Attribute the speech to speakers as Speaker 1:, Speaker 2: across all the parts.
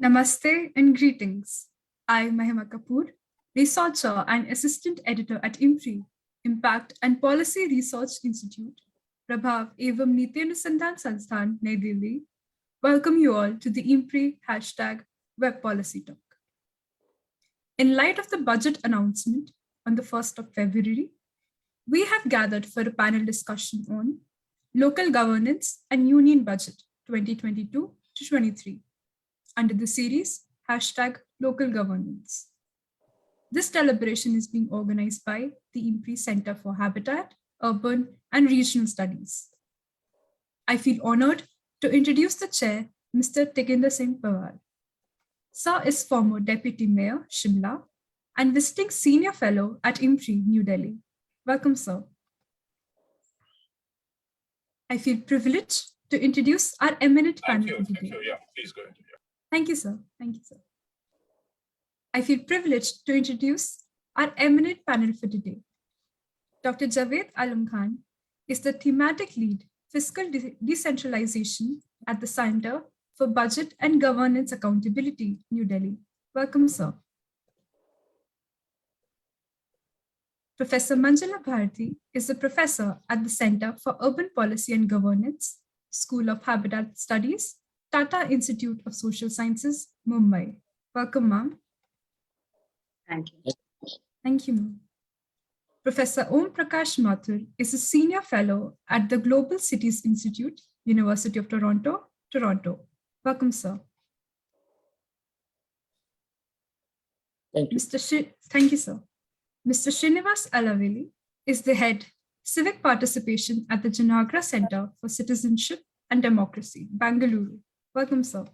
Speaker 1: Namaste and greetings. I, Mahima Kapoor, researcher and assistant editor at IMPRI, Impact and Policy Research Institute, Prabhav Evam Niti Anusandhan Sansthan, Nai Delhi, welcome you all to the IMPRI #Web Policy Talk. In light of the budget announcement on the 1st of February, we have gathered for a panel discussion on local governance and union budget 2022 to 23. Under the series #Local Governance. This deliberation is being organized by the IMPRI Center for Habitat, Urban and Regional Studies. I feel honored to introduce the chair, Mr. Tikender Singh Panwar. Sir is former Deputy Mayor, Shimla, and visiting Senior Fellow at IMPRI, New Delhi. Welcome, sir. I feel privileged to introduce our eminent panel today.
Speaker 2: Yeah, please go ahead.
Speaker 1: Thank you, sir. Thank you, sir. I feel privileged to introduce our eminent panel for today. Dr. Javed Alam Khan is the thematic lead, Fiscal Decentralization at the Center for Budget and Governance Accountability, New Delhi. Welcome, sir. Professor Manjula Bharathy is a professor at the Center for Urban Policy and Governance, School of Habitat Studies, Tata Institute of Social Sciences, Mumbai. Welcome, ma'am.
Speaker 3: Thank you.
Speaker 1: Thank you, ma'am. Professor Om Prakash Mathur is a senior fellow at the Global Cities Institute, University of Toronto, Toronto. Welcome, sir.
Speaker 4: Thank you.
Speaker 1: Thank you, sir. Mr. Srinivas Alavilli is the head Civic Participation at the Janaagraha Center for Citizenship and Democracy, Bengaluru. Welcome, sir.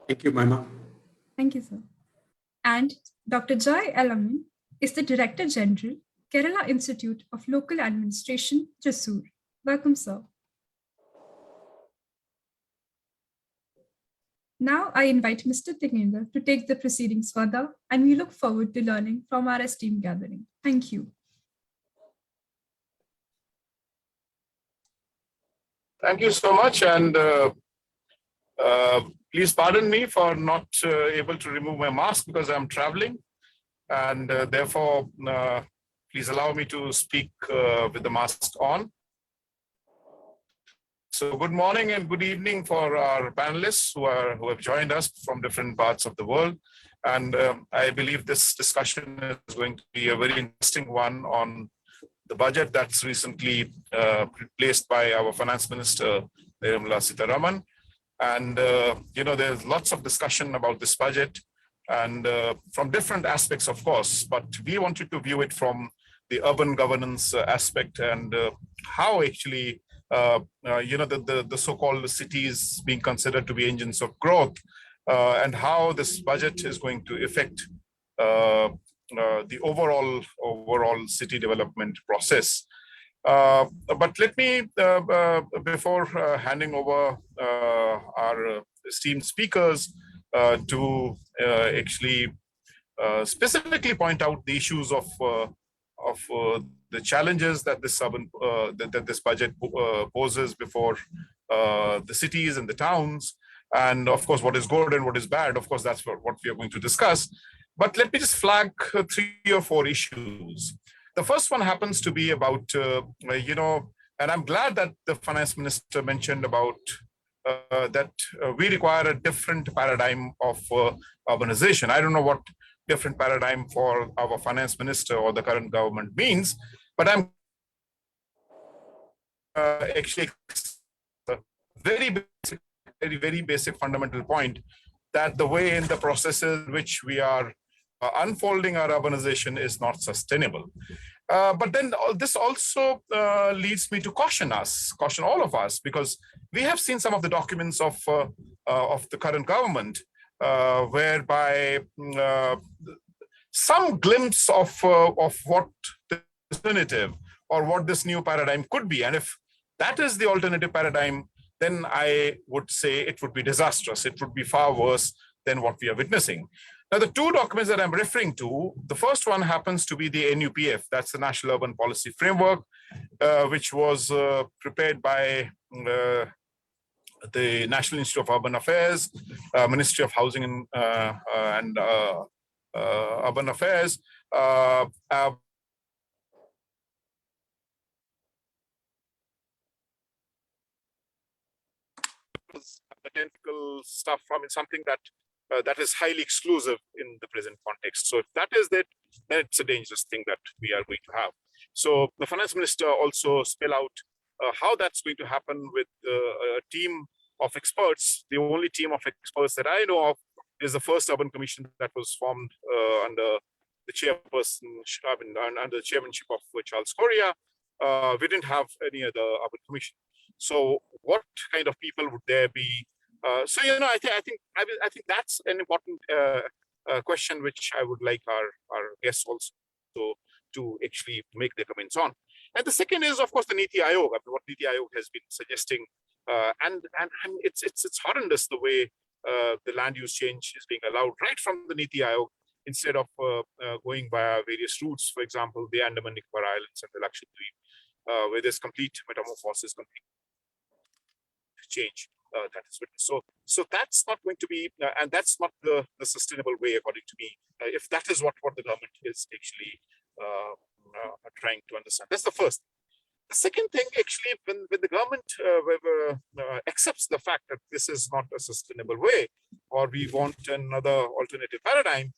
Speaker 4: Thank you, Mahima.
Speaker 1: Thank you, sir. And Dr. Joy Elamin is the Director General, Kerala Institute of Local Administration, Thrissur. Welcome, sir. Now I invite Mr. Tikender to take the proceedings further, and we look forward to learning from our esteemed gathering. Thank you.
Speaker 2: Thank you so much, and please pardon me for not able to remove my mask because I'm traveling, and therefore, please allow me to speak with the mask on. So good morning and good evening for our panelists who have joined us from different parts of the world. And I believe this discussion is going to be a very interesting one on the budget that's recently placed by our Finance Minister, Nirmala Sitharaman. And, there's lots of discussion about this budget and from different aspects, of course, but we wanted to view it from the urban governance aspect and how actually, the so-called cities being considered to be engines of growth and how this budget is going to affect the overall city development process. But let me, before handing over our esteemed speakers to actually specifically point out the issues of the challenges that this budget poses before the cities and the towns, and of course what is good and what is bad. Of course, that's what we are going to discuss. But let me just flag 3 or 4 issues. The first one happens to be about, and I'm glad that the finance minister mentioned about that we require a different paradigm of urbanization. I don't know what different paradigm for our finance minister or the current government means, but I'm actually a very basic fundamental point that the way in the processes which we are unfolding our urbanization is not sustainable. But then this also leads me to caution all of us, because we have seen some of the documents of the current government whereby some glimpse of what the alternative or what this new paradigm could be. And if that is the alternative paradigm, then I would say it would be disastrous. It would be far worse than what we are witnessing. Now, the 2 documents that I'm referring to, the first one happens to be the NUPF, that's the National Urban Policy Framework, which was prepared by the National Institute of Urban Affairs, Ministry of Housing and Urban Affairs, technical stuff. I mean, something that that is highly exclusive in the present context. So if that is it, then it's a dangerous thing that we are going to have. So the finance minister also spell out how that's going to happen with a team of experts. The only team of experts that I know of is the first urban commission that was formed under the chairperson, under the chairmanship of Charles Correa. We didn't have any other urban commission. So what kind of people would there be? So I think that's an important question which I would like our guests also to actually make their comments on. And the second is, of course, the Niti Aayog. I mean, what Niti Aayog has been suggesting, and it's horrendous the way the land use change is being allowed right from the Niti Aayog instead of going via various routes. For example, the Andaman Nicobar Islands and the Lakshadweep, where there's complete metamorphosis, complete change that is witnessed. So that's not going to be, and that's not the sustainable way, according to me. If that is what the government is actually trying to understand, that's the first. The second thing, actually, when the government accepts the fact that this is not a sustainable way, or we want another alternative paradigm,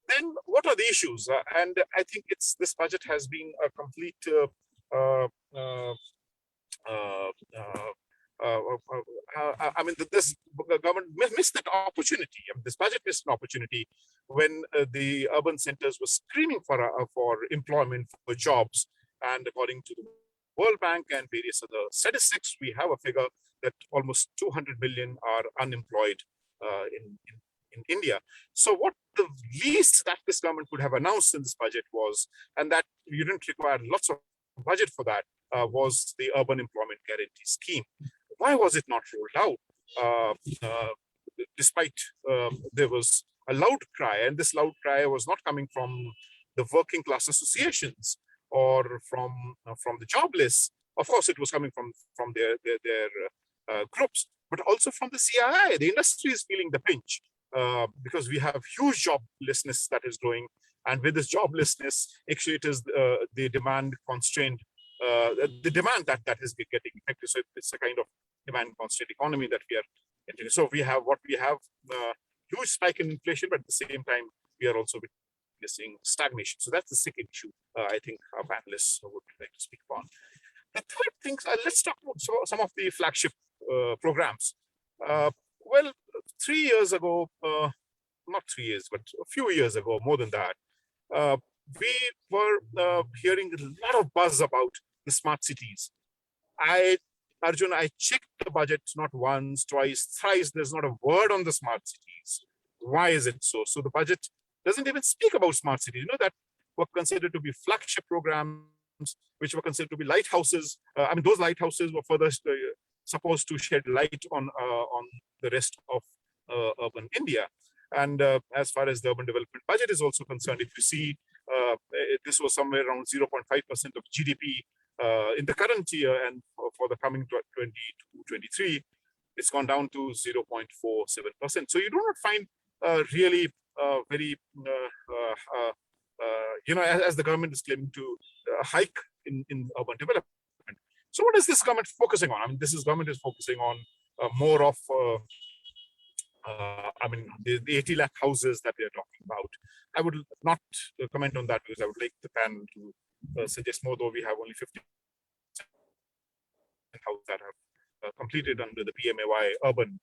Speaker 2: then what are the issues? And I think this budget has been a complete I mean, this government missed that opportunity. I mean, this budget missed an opportunity when the urban centers were screaming for employment, for jobs. And according to the World Bank and various other statistics, we have a figure that almost 200 million are unemployed in India. So what the least that this government could have announced in this budget was, and that you didn't require lots of budget for that, was the Urban Employment Guarantee Scheme. Why was it not rolled out? Despite there was a loud cry, and this loud cry was not coming from the working class associations or from the jobless. Of course, it was coming from their groups, but also from the CII. The industry is feeling the pinch because we have huge joblessness that is growing, and with this joblessness, actually, it is the demand constraint. The demand that is getting affected. So it's a kind of demand constraint economy that we are entering. So we have huge spike in inflation, but at the same time, we are also witnessing stagnation. So that's the second issue I think our panelists would like to speak upon. The third thing, let's talk about some of the flagship programs. Well, 3 years ago, not 3 years, but a few years ago, more than that, we were hearing a lot of buzz about the smart cities. Arjun, I checked the budget not once, twice, thrice. There's not a word on the smart cities. Why is it so? So the budget doesn't even speak about smart cities. You know, that were considered to be flagship programs, which were considered to be lighthouses. I mean, those lighthouses were further supposed to shed light on the rest of urban India. And as far as the urban development budget is also concerned, if you see, this was somewhere around 0.5% of GDP in the current year, and for the coming 2023, it's gone down to 0.47%. So you do not find really very, as the government is claiming to hike in urban development. So what is this government focusing on? I mean, this government is focusing on more of the 80 lakh houses that we are talking about. I would not comment on that because I would like the panel to suggest more, though we have only 50 houses that have completed under the PMAY urban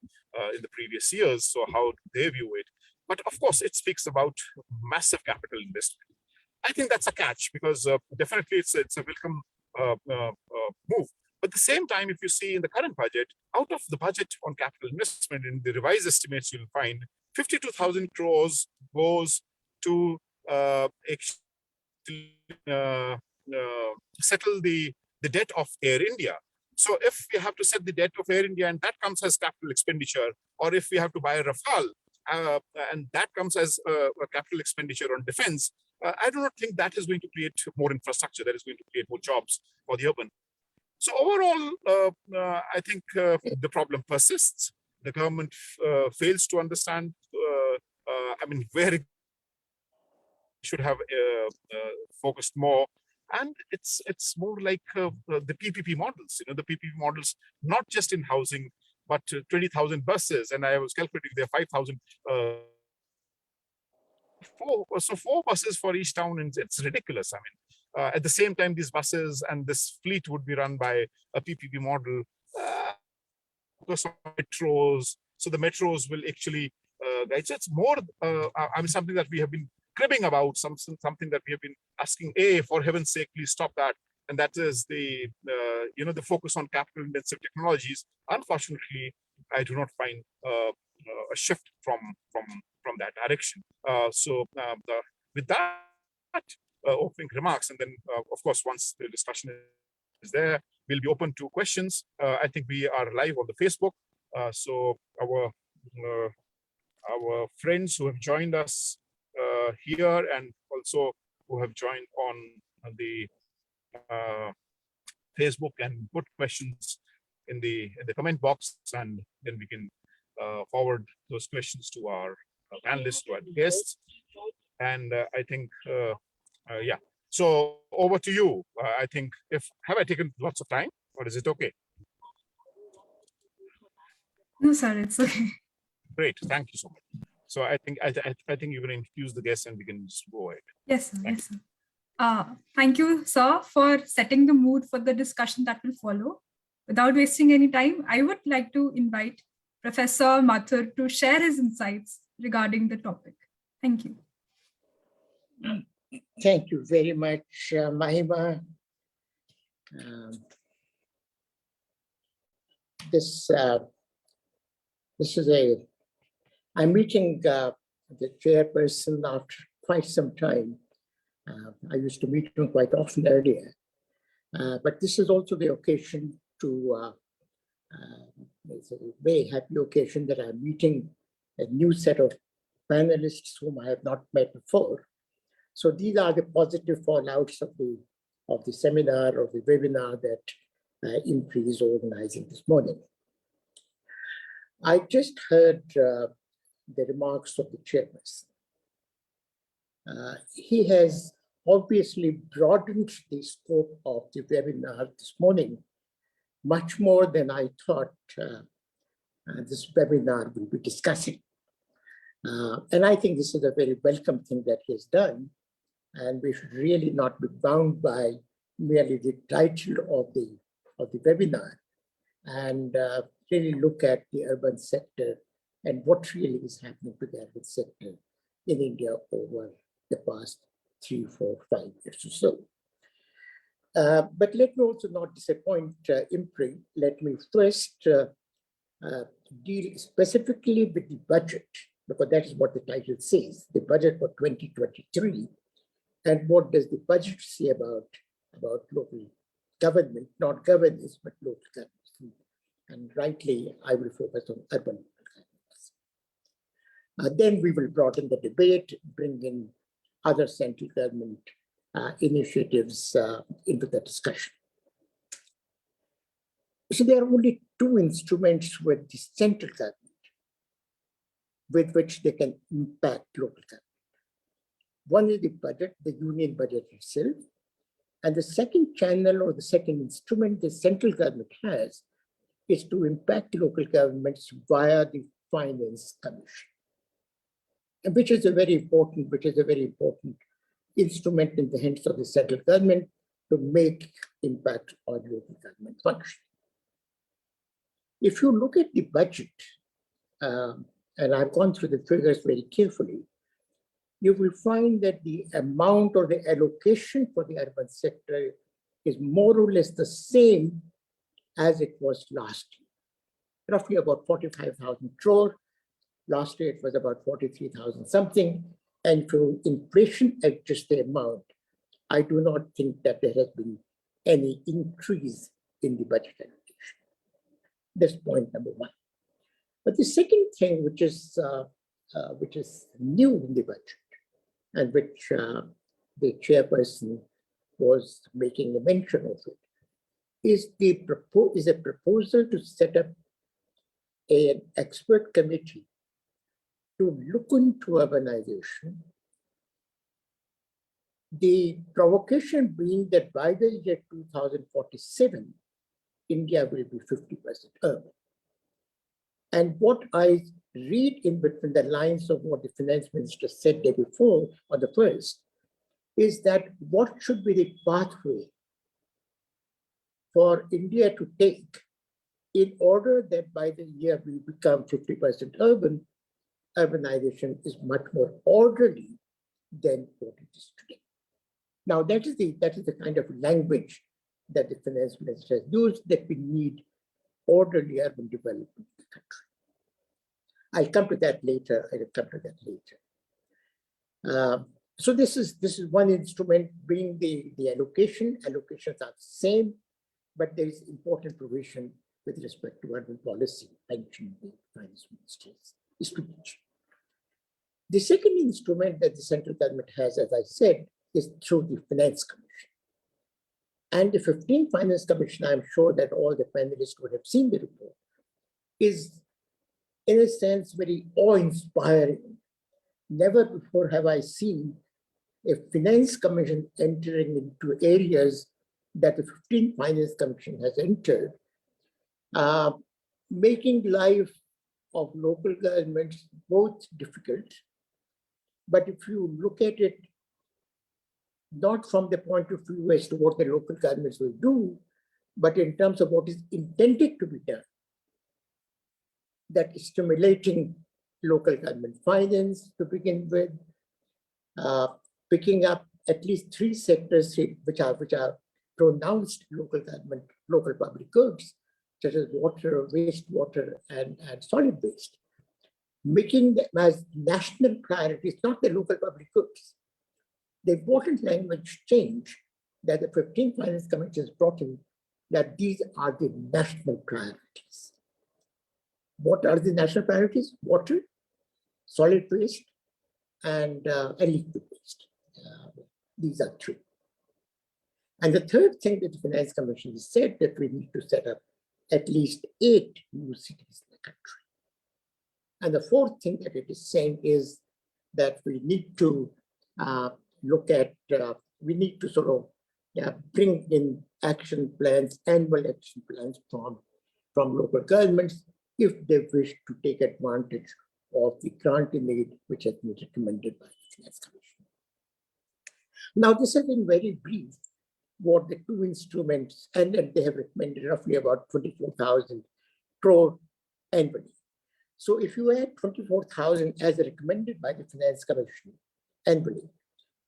Speaker 2: in the previous years. So how do they view it? But of course, it speaks about massive capital investment. I think that's a catch because definitely it's a welcome move. But at the same time, if you see in the current budget, out of the budget on capital investment, in the revised estimates, you'll find 52,000 crores goes to settle the debt of Air India. So if we have to set the debt of Air India and that comes as capital expenditure, or if we have to buy a Rafale and that comes as a capital expenditure on defense, I do not think that is going to create more infrastructure, that is going to create more jobs for the urban. So overall, I think the problem persists. The government fails to understand, where it should have focused more. And it's more like the PPP models, the PPP models, not just in housing, but 20,000 buses. And I was calculating there are 5,000. Four buses for each town, and it's ridiculous. At the same time, these buses and this fleet would be run by a PPP model. Focus on metros, so the metros will actually. It's more. Something that we have been cribbing about. Something that we have been asking. For heaven's sake, please stop that. And that is the the focus on capital-intensive technologies. Unfortunately, I do not find a shift from that direction. With that opening remarks, and then of course once the discussion is there, we'll be open to questions. I think we are live on the Facebook, so our friends who have joined us here and also who have joined on the Facebook and put questions in the comment box, and then we can forward those questions to our panelists, to our guests. And I think, yeah. So over to you. I think have I taken lots of time, or is it okay?
Speaker 1: No, sir, it's okay.
Speaker 2: Great, thank you so much. So I think you're going to introduce the guests, and we can just go ahead.
Speaker 1: Yes, sir. Yes, sir. Thank you, sir, for setting the mood for the discussion that will follow. Without wasting any time, I would like to invite Professor Mathur to share his insights regarding the topic. Thank you.
Speaker 5: Thank you very much, Mahima. I'm meeting the chairperson after quite some time. I used to meet him quite often earlier, but this is also the occasion to, it's a very happy occasion that I'm meeting a new set of panelists whom I have not met before. So these are the positive fallouts of the seminar or the webinar that IMPRI is organizing this morning. I just heard the remarks of the chairperson. He has obviously broadened the scope of the webinar this morning much more than I thought this webinar will be discussing. And I think this is a very welcome thing that he has done. And we should really not be bound by merely the title of the webinar, and really look at the urban sector and what really is happening to the urban sector in India over the past 3, 4, 5 years or so. But let me also not disappoint IMPRI. Let me first deal specifically with the budget, because that is what the title says, the budget for 2023. And what does the budget say about local government, not governance, but local governance? And rightly, I will focus on urban governance. Then we will broaden the debate, bring in other central government initiatives into the discussion. So there are only two instruments with the central government with which they can impact local government. One is the budget, the union budget itself. And the second channel or the second instrument the central government has is to impact local governments via the Finance Commission, which is a very important instrument in the hands of the central government to make impact on local government function. If you look at the budget, and I've gone through the figures very carefully, you will find that the amount or the allocation for the urban sector is more or less the same as it was last year. Roughly about 45,000 crore. Last year it was about 43,000 something. And to inflation adjust the amount, I do not think that there has been any increase in the budget allocation. That's point number one. But the second thing, which is new in the budget, and which the chairperson was making a mention of it, is a proposal to set up an expert committee to look into urbanization. The provocation being that by the year 2047, India will be 50% urban. And what I read in between the lines of what the finance minister said day before, on the first, is that what should be the pathway for India to take in order that by the year we become 50% urban, urbanization is much more orderly than what it is today. Now, that is the kind of language that the finance minister has used, that we need orderly urban development in the country. I'll come to that later. So this is one instrument, being the allocation. Allocations are the same, but there is important provision with respect to urban policy, pension, the finance minister's speech. The second instrument that the central government has, as I said, is through the Finance Commission. And the 15th Finance Commission, I'm sure that all the panelists would have seen the report, is in a sense very awe-inspiring. Never before have I seen a Finance Commission entering into areas that the 15th Finance Commission has entered, making life of local governments both difficult. But if you look at it, not from the point of view as to what the local governments will do, but in terms of what is intended to be done, that is stimulating local government finance to begin with, picking up at least 3 sectors which are pronounced local government, local public goods, such as water, wastewater, and solid waste, making them as national priorities, not the local public goods. The important language change that the 15th Finance Commission has brought in, that these are the national priorities. What are the national priorities? Water, solid waste, and liquid waste. These are 3. And the third thing that the Finance Commission has said, that we need to set up at least 8 new cities in the country. And the fourth thing that it is saying is that we need to look at, we need to sort of bring in action plans, annual action plans from local governments if they wish to take advantage of the granting aid which has been recommended by the Finance Commission. Now, this has been very brief, what the 2 instruments, and they have recommended roughly about 24,000 crore annually. So if you add 24,000 as recommended by the Finance Commission annually,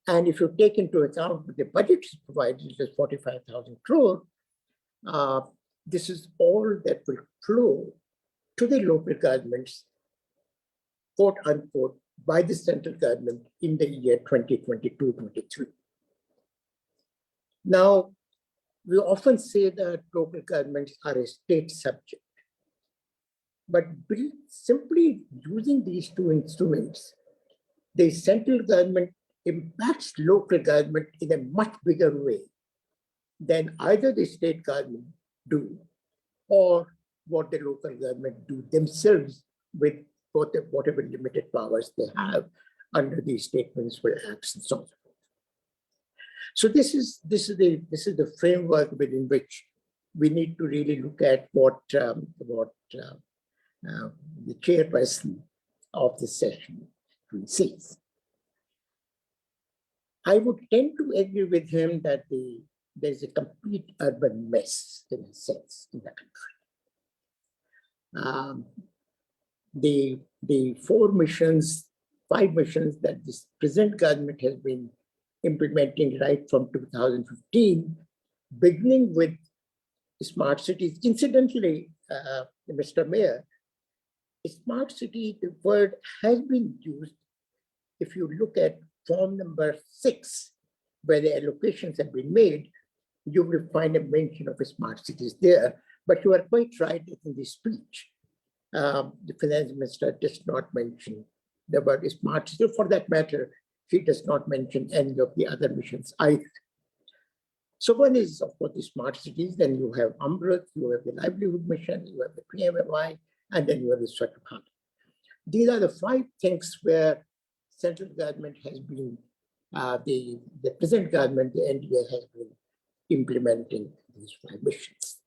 Speaker 5: and if you take into account the budget is provided, which is 45,000 crore, this is all that will flow to the local governments, quote unquote, by the central government in the year 2022-23. Now, we often say that local governments are a state subject, but simply using these 2 instruments, the central government impacts local government in a much bigger way than either the state government do or what the local government do themselves with whatever limited powers they have under the state municipal acts and so on. So this is the framework within which we need to really look at what the chairperson of the session says. I would tend to agree with him that there's a complete urban mess, in a sense, in the country. The 5 missions that this present government has been implementing right from 2015, beginning with smart cities. Incidentally, Mr. Mayor, smart city, the word has been used. If you look at form number 6, where the allocations have been made, you will find a mention of smart cities there. But you are quite right that in the speech, the finance minister does not mention the word smart city. For that matter, she does not mention any of the other missions either. So one is, of course, the smart cities, then you have Amrit, you have the livelihood mission, you have the PMMI, and then you have the Swachh Bharat. These are the 5 things where central government has been, the present government, the NDA, has been implementing these 5 missions.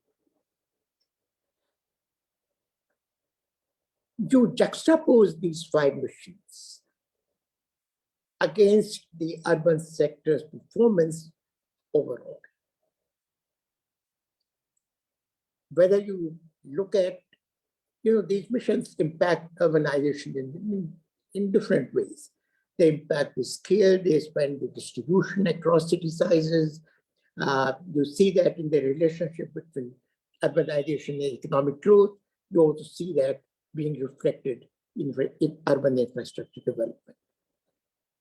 Speaker 5: You juxtapose these 5 missions against the urban sector's performance overall. Whether you look at, these missions impact urbanization in different ways. They impact the scale, they expand the distribution across city sizes. You see that in the relationship between urbanization and economic growth. You also see that being reflected in urban infrastructure development.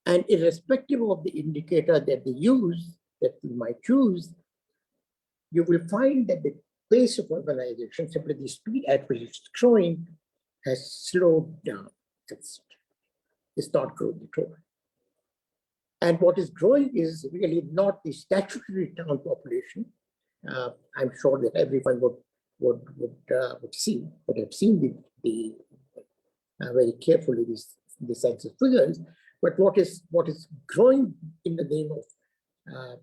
Speaker 5: And irrespective of the indicator that they use, that we might choose, you will find that the pace of urbanization, simply the speed at which it's growing, has slowed down. It's not growing at all. And what is growing is really not the statutory town population. I'm sure that everyone would have seen the very carefully the census figures. But what is growing in the name of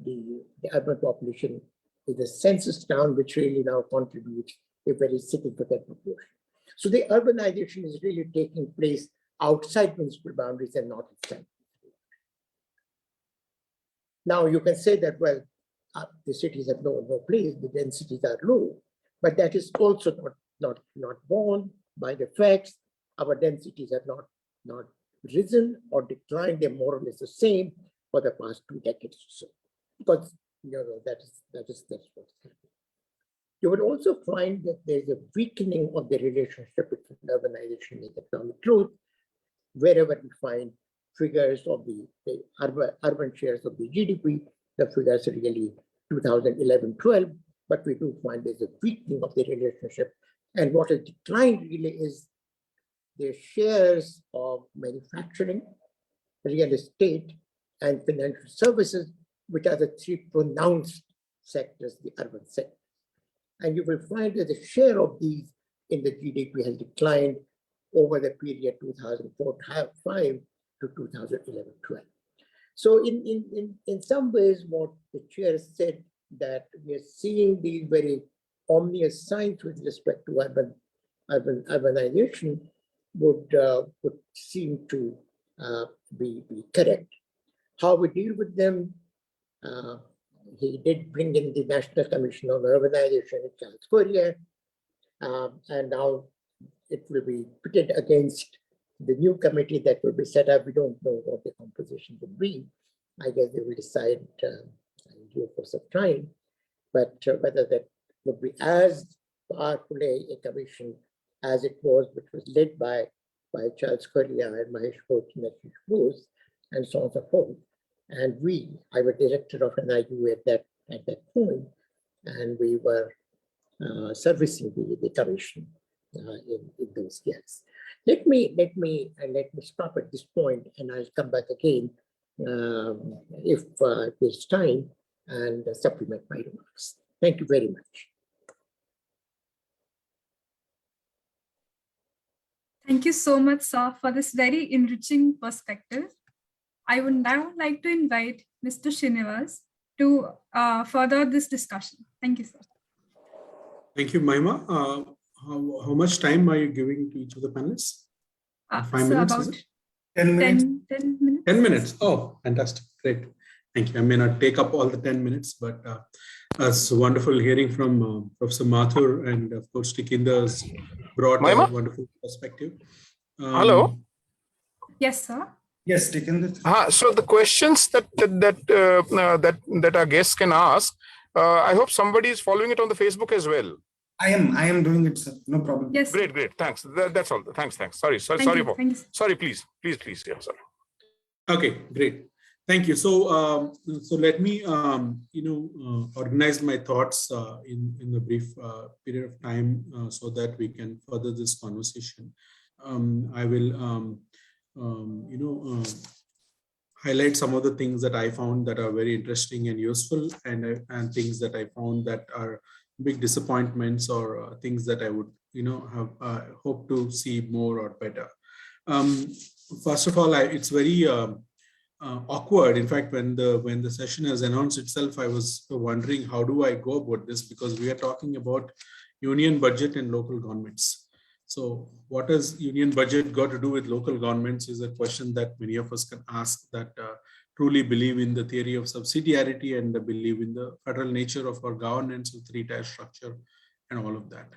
Speaker 5: the urban population is the census town, which really now contributes a very significant proportion. So the urbanization is really taking place outside municipal boundaries and not inside. Now you can say that, well, the cities have no place, the densities are low, but that is also not borne by the facts. Our densities have not risen or declined; they're more or less the same for the past 2 decades or so. Because that's what's happening. You will also find that there's a weakening of the relationship between urbanization and economic growth. Wherever we find figures of the urban shares of the GDP, the figures are really 2011-12, but we do find there's a weakening of the relationship. And what has declined really is the shares of manufacturing, real estate, and financial services, which are the 3 pronounced sectors, the urban sector. And you will find that the share of these in the GDP has declined over the period 2004-5 to 2011-12. So in some ways, what the chair said, that we are seeing these very ominous signs with respect to urbanization would seem to be correct. How we deal with them, he did bring in the National Commission on Urbanization in South Korea, and now it will be pitted against the new committee that will be set up. We don't know what the composition will be. I guess they will decide in due course of time, but whether that would be as powerful a commission as it was, which was led by Charles Korea and Mahesh Bose, and so on and so forth. And I was director of NIU at that point, and we were servicing the commission in those years. Let me stop at this point, and I'll come back again if there's time, and supplement my remarks. Thank you very much.
Speaker 1: Thank you so much, sir, for this very enriching perspective. I would now like to invite Mr. Srinivas to further this discussion. Thank you, sir.
Speaker 4: Thank you, Mahima. How much time are you giving to each of the panelists? 5 minutes?
Speaker 1: About
Speaker 6: 10 minutes.
Speaker 1: 10 minutes.
Speaker 4: 10 minutes. Oh, fantastic. Great. Thank you. I may not take up all the 10 minutes, but it's wonderful hearing from Professor Mathur, and of course, Tikender's brought a wonderful perspective.
Speaker 2: Hello.
Speaker 1: Yes, sir.
Speaker 6: Yes, Tikender.
Speaker 2: So the questions that our guests can ask, I hope somebody is following it on the Facebook as well.
Speaker 6: I am doing it, sir. No problem.
Speaker 2: Yes. Great. Thanks. That's all. Thanks. Sorry. Please. Yeah, sorry.
Speaker 4: Okay, great. Thank you. So, let me, organize my thoughts in the brief period of time so that we can further this conversation. I will, highlight some of the things that I found that are very interesting and useful, and things that I found that are big disappointments, or things that I would have hope to see more or better. First of all, it's very awkward. In fact, when the session has announced itself, I was wondering how do I go about this, because we are talking about union budget and local governments. So what has union budget got to do with local governments is a question that many of us can ask, that truly believe in the theory of subsidiarity and believe in the federal nature of our governance with three-tier structure and all of that.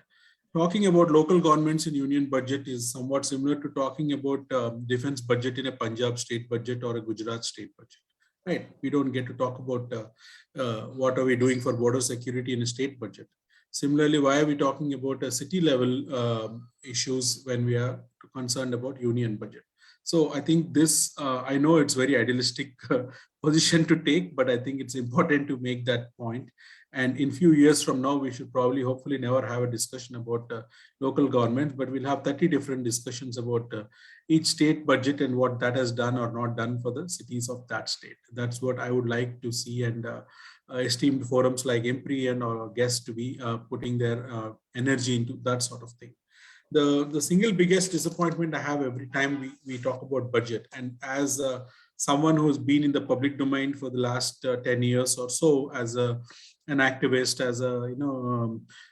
Speaker 4: Talking about local governments in union budget is somewhat similar to talking about defense budget in a Punjab state budget or a Gujarat state budget, right? We don't get to talk about what are we doing for border security in a state budget. Similarly, why are we talking about a city level issues when we are concerned about union budget? So I think this, I know it's very idealistic position to take, but I think it's important to make that point. And in few years from now, we should probably, hopefully never have a discussion about local government, but we'll have 30 different discussions about each state budget and what that has done or not done for the cities of that state. That's what I would like to see, and esteemed forums like IMPRI and our guests to be putting their energy into that sort of thing. The single biggest disappointment I have every time we talk about budget, and as someone who's been in the public domain for the last 10 years or so, as an activist, as a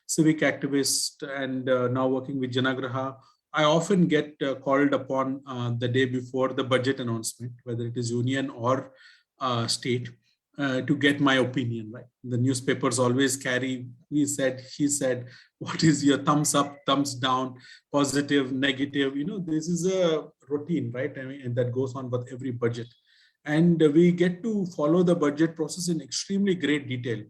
Speaker 4: civic activist, and now working with Janaagraha, I often get called upon the day before the budget announcement, whether it is union or state, to get my opinion, right? The newspapers always carry, he said, she said, what is your thumbs up, thumbs down, positive, negative? This is a routine, right? I mean, and that goes on with every budget. And we get to follow the budget process in extremely great detail,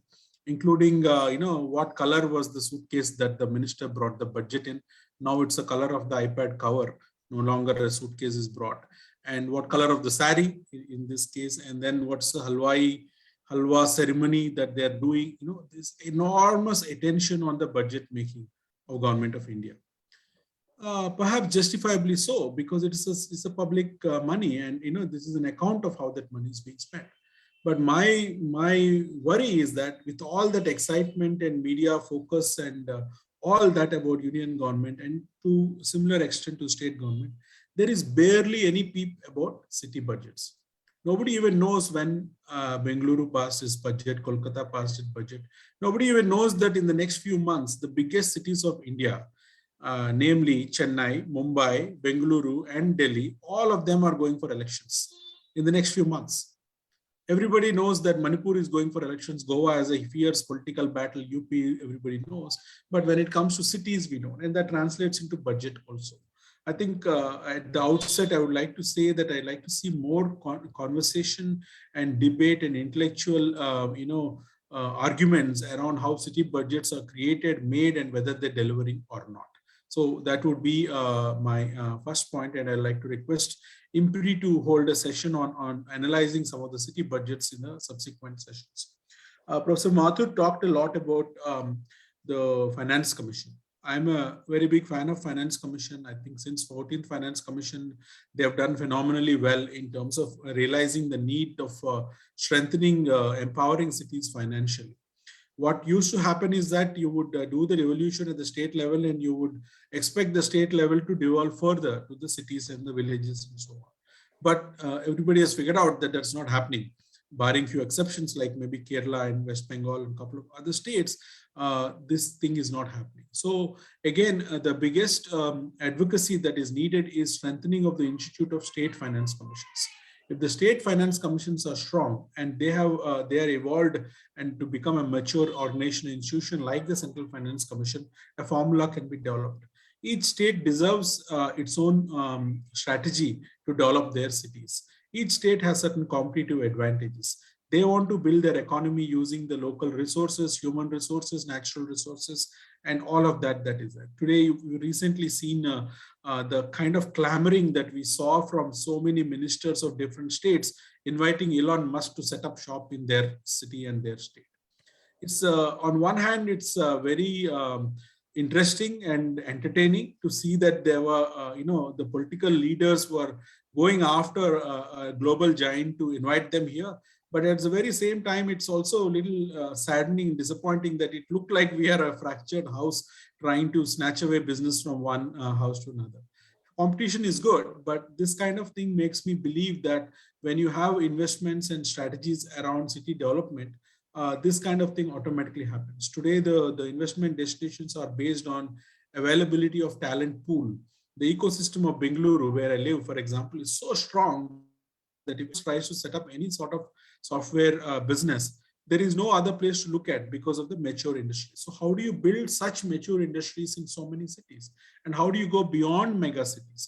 Speaker 4: including, what color was the suitcase that the minister brought the budget in. Now it's the color of the iPad cover, no longer a suitcase is brought. And what color of the sari in this case, and then what's the halwa ceremony that they're doing. This enormous attention on the budget making of Government of India. Perhaps justifiably so, because it's a public money, and this is an account of how that money is being spent. But my worry is that with all that excitement and media focus and all that about union government, and to similar extent to state government, there is barely any peep about city budgets. Nobody even knows when Bengaluru passed its budget, Kolkata passed its budget. Nobody even knows that in the next few months, the biggest cities of India, namely Chennai, Mumbai, Bengaluru, and Delhi, all of them are going for elections in the next few months. Everybody knows that Manipur is going for elections. Goa has a fierce political battle. UP, everybody knows. But when it comes to cities, we don't. And that translates into budget also. I think at the outset, I would like to say that I'd like to see more conversation and debate and intellectual, arguments around how city budgets are created, made, and whether they're delivering or not. So that would be my first point, and I'd like to request IMPRI to hold a session on analyzing some of the city budgets in the subsequent sessions. Professor Mathur talked a lot about the Finance Commission. I'm a very big fan of Finance Commission. I think since 14th Finance Commission, they have done phenomenally well in terms of realizing the need of strengthening, empowering cities financially. What used to happen is that you would do the revolution at the state level, and you would expect the state level to devolve further to the cities and the villages and so on. But everybody has figured out that that's not happening, barring few exceptions like maybe Kerala and West Bengal and a couple of other states. This thing is not happening. So again, the biggest advocacy that is needed is strengthening of the Institute of State Finance Commissions. If the state finance commissions are strong and they are evolved and to become a mature organization institution like the Central Finance Commission, a formula can be developed. Each state deserves its own strategy to develop their cities. Each state has certain competitive advantages. They want to build their economy using the local resources, human resources, natural resources, and all of that is there. Today, we've recently seen the kind of clamoring that we saw from so many ministers of different states inviting Elon Musk to set up shop in their city and their state. It's on one hand, it's very interesting and entertaining to see that there were, the political leaders were going after a global giant to invite them here. But at the very same time, it's also a little saddening, disappointing that it looked like we are a fractured house trying to snatch away business from one house to another. Competition is good, but this kind of thing makes me believe that when you have investments and strategies around city development, this kind of thing automatically happens. Today, the investment destinations are based on availability of talent pool. The ecosystem of Bengaluru, where I live, for example, is so strong that if it tries to set up any sort of software business, there is no other place to look at because of the mature industry. So how do you build such mature industries in so many cities? And how do you go beyond mega cities?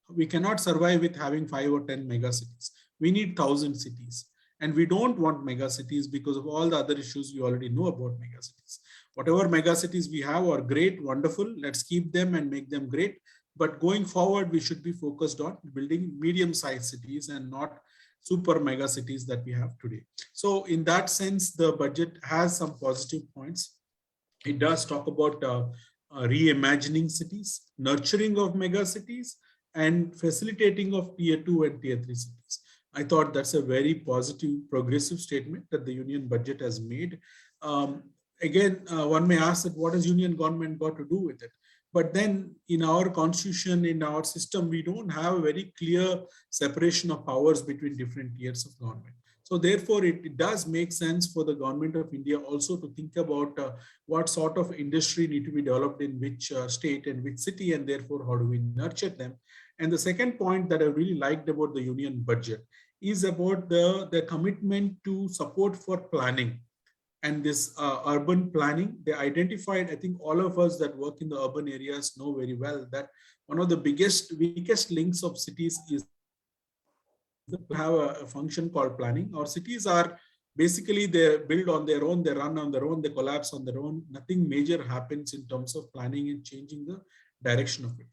Speaker 4: We cannot survive with having 5 or 10 mega cities. We need 1,000 cities. And we don't want mega cities because of all the other issues you already know about mega cities. Whatever mega cities we have are great, wonderful. Let's keep them and make them great. But going forward, we should be focused on building medium-sized cities and not super mega cities that we have today. So in that sense, the budget has some positive points. It does talk about reimagining cities, nurturing of mega cities, and facilitating of tier 2 and tier 3 cities. I thought that's a very positive, progressive statement that the union budget has made. Again, one may ask that what has union government got to do with it? But then in our constitution, in our system, we don't have a very clear separation of powers between different tiers of government. So therefore, it does make sense for the government of India also to think about what sort of industry need to be developed in which state and which city, and therefore, how do we nurture them? And the second point that I really liked about the union budget is about the commitment to support for planning. And this urban planning, they identified, I think all of us that work in the urban areas know very well that one of the weakest links of cities is to have a function called planning. Our cities are basically, they build on their own, they run on their own, they collapse on their own. Nothing major happens in terms of planning and changing the direction of it.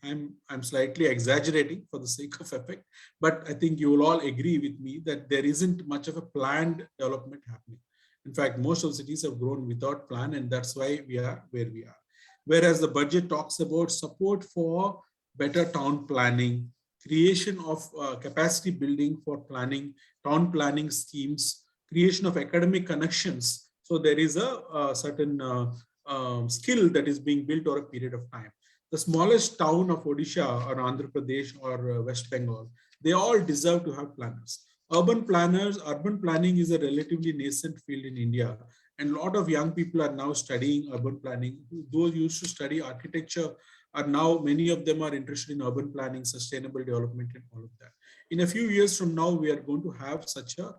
Speaker 4: I'm slightly exaggerating for the sake of effect, but I think you will all agree with me that there isn't much of a planned development happening. In fact, most of cities have grown without plan, and that's why we are where we are. Whereas the budget talks about support for better town planning, creation of capacity building for planning, town planning schemes, creation of academic connections. So there is a certain skill that is being built over a period of time. The smallest town of Odisha or Andhra Pradesh or West Bengal, they all deserve to have planners. Urban planning is a relatively nascent field in India, and a lot of young people are now studying urban planning. Those used to study architecture are now, many of them are interested in urban planning, sustainable development, and all of that. In a few years from now, we are going to have such a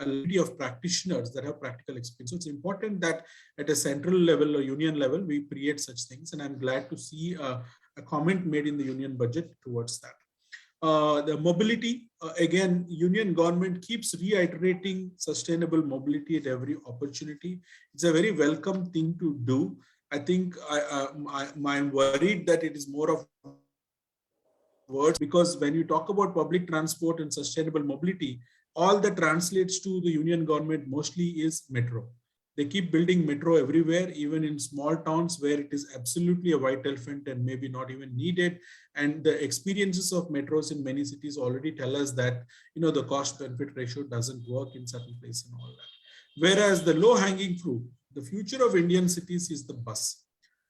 Speaker 4: litany of practitioners that have practical experience. So it's important that at a central level or union level, we create such things. And I'm glad to see a comment made in the union budget towards that. The mobility, again, union government keeps reiterating sustainable mobility at every opportunity. It's a very welcome thing to do. I think I'm worried that it is more of words, because when you talk about public transport and sustainable mobility, all that translates to the union government mostly is metro. They keep building metro everywhere, even in small towns where it is absolutely a white elephant and maybe not even needed. And the experiences of metros in many cities already tell us that, you know, the cost benefit ratio doesn't work in certain places and all that. Whereas the low hanging fruit, the future of Indian cities is the bus.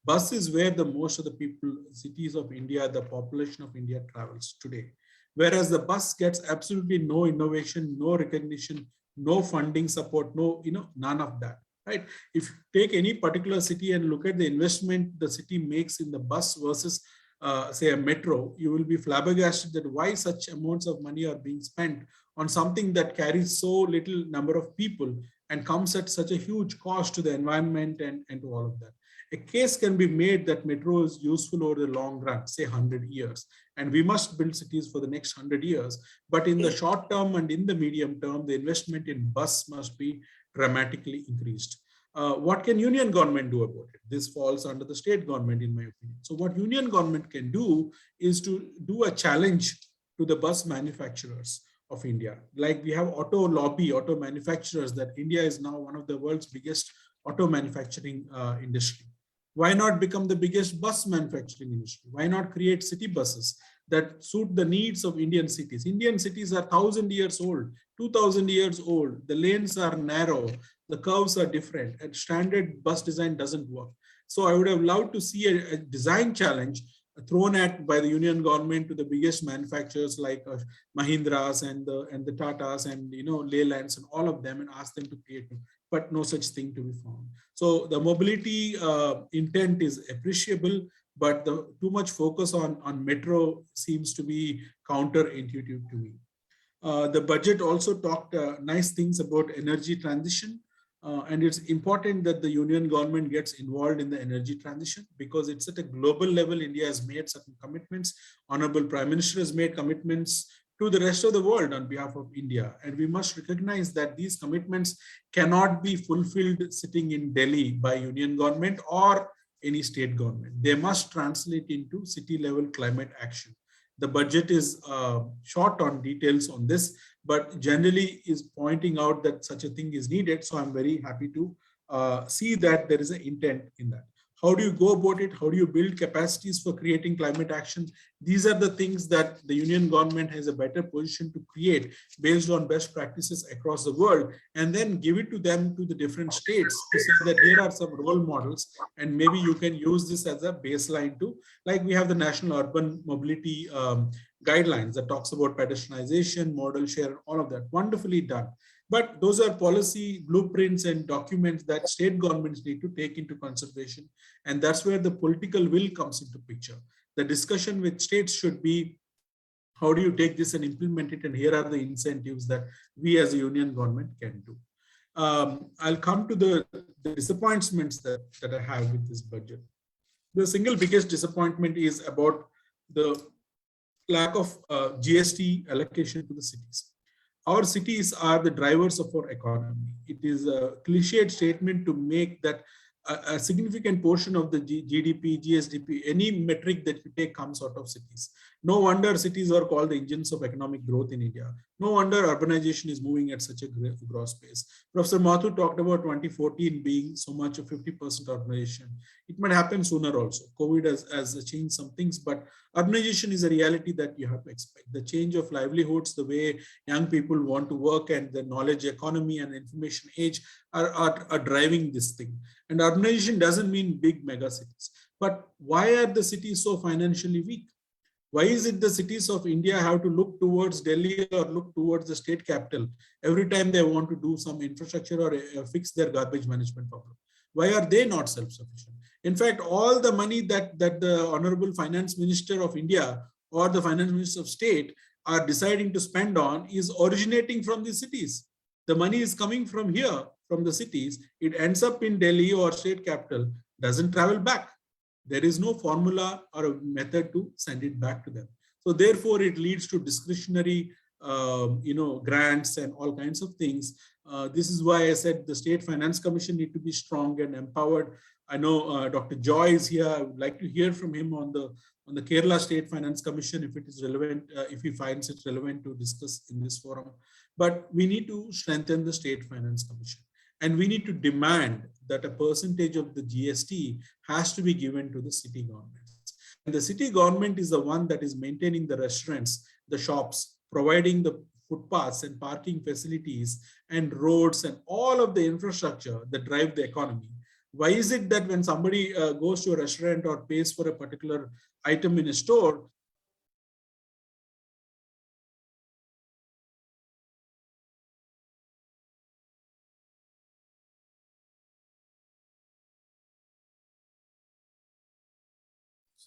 Speaker 4: Bus is where the most of the people, cities of India, the population of India travels today. Whereas the bus gets absolutely no innovation, no recognition, no funding support, no, none of that. Right? If you take any particular city and look at the investment the city makes in the bus versus, say, a metro, you will be flabbergasted that why such amounts of money are being spent on something that carries so little number of people and comes at such a huge cost to the environment and to all of that. A case can be made that metro is useful over the long run, say 100 years, and we must build cities for the next 100 years. But in the short term and in the medium term, the investment in bus must be dramatically increased. What can union government do about it? This falls under the state government, in my opinion. So what union government can do is to do a challenge to the bus manufacturers of India. Like we have auto lobby, auto manufacturers, that India is now one of the world's biggest auto manufacturing industry. Why not become the biggest bus manufacturing industry? Why not create city buses that suit the needs of Indian cities. Indian cities are 1,000 years old, 2,000 years old. The lanes are narrow, the curves are different, and standard bus design doesn't work. So I would have loved to see a design challenge thrown at by the union government to the biggest manufacturers like Mahindras and the Tatas and Leylands and all of them, and ask them to create, but no such thing to be found. So the mobility intent is appreciable, but the too much focus on metro seems to be counterintuitive to me. The budget also talked nice things about energy transition. And it's important that the union government gets involved in the energy transition, because it's at a global level. India has made certain commitments. Honorable Prime Minister has made commitments to the rest of the world on behalf of India. And we must recognize that these commitments cannot be fulfilled sitting in Delhi by union government or any state government. They must translate into city level climate action. The budget is short on details on this, but generally is pointing out that such a thing is needed. So I'm very happy to see that there is an intent in that. How do you go about it? How do you build capacities for creating climate action? These are the things that the union government has a better position to create based on best practices across the world, and then give it to them, to the different states, to say that here are some role models, and maybe you can use this as a baseline to, like we have the National Urban Mobility guidelines that talks about pedestrianization, modal share, all of that. Wonderfully done. But those are policy blueprints and documents that state governments need to take into consideration. And that's where the political will comes into picture. The discussion with states should be, how do you take this and implement it? And here are the incentives that we as a union government can do. I'll come to the disappointments that I have with this budget. The single biggest disappointment is about the lack of GST allocation to the cities. Our cities are the drivers of our economy. It is a cliched statement to make that a significant portion of the GDP, GSDP, any metric that you take comes out of cities. No wonder cities are called the engines of economic growth in India. No wonder urbanization is moving at such a gross pace. Professor Mathur talked about 2014 being so much of 50% urbanization. It might happen sooner also. COVID has changed some things, but urbanization is a reality that you have to expect. The change of livelihoods, the way young people want to work, and the knowledge economy and information age are driving this thing. And urbanization doesn't mean big mega cities. But why are the cities so financially weak? Why is it the cities of India have to look towards Delhi or look towards the state capital every time they want to do some infrastructure or fix their garbage management problem? Why are they not self-sufficient? In fact, all the money that the Honorable Finance Minister of India or the Finance Minister of State are deciding to spend on is originating from the cities. The money is coming from here, from the cities. It ends up in Delhi or state capital, doesn't travel back. There is no formula or a method to send it back to them. So therefore, it leads to discretionary, grants and all kinds of things. This is why I said the State Finance Commission need to be strong and empowered. I know Dr. Joy is here. I would like to hear from him on the Kerala State Finance Commission if it is relevant, if he finds it relevant to discuss in this forum. But we need to strengthen the State Finance Commission. And we need to demand that a percentage of the GST has to be given to the city governments. And the city government is the one that is maintaining the restaurants, the shops, providing the footpaths and parking facilities and roads and all of the infrastructure that drive the economy. Why is it that when somebody goes to a restaurant or pays for a particular item in a store,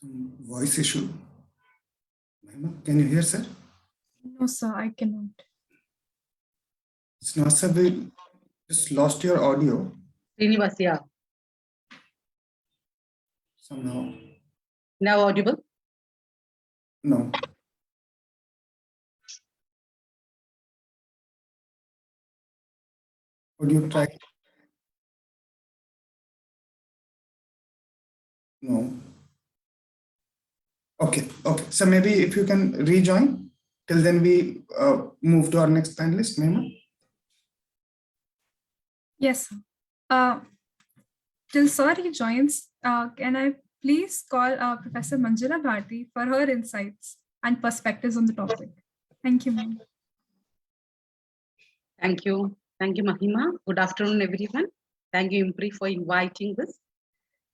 Speaker 6: Some voice issue. Can you hear, sir?
Speaker 1: No, sir, I cannot.
Speaker 6: It's not, sir. We just lost your audio
Speaker 3: Srinivas, yeah.
Speaker 6: somehow.
Speaker 3: Now audible?
Speaker 6: No. Would you try? No. Okay. So maybe if you can rejoin, till then we move to our next panelist, Mehma.
Speaker 1: Yes, sir. Till sir rejoins, can I please call Professor Manjula Bharathy for her insights? and perspectives on the topic. Thank you, ma'am.
Speaker 3: Thank you. Thank you, Mahima. Good afternoon, everyone. Thank you, IMPRI, for inviting this.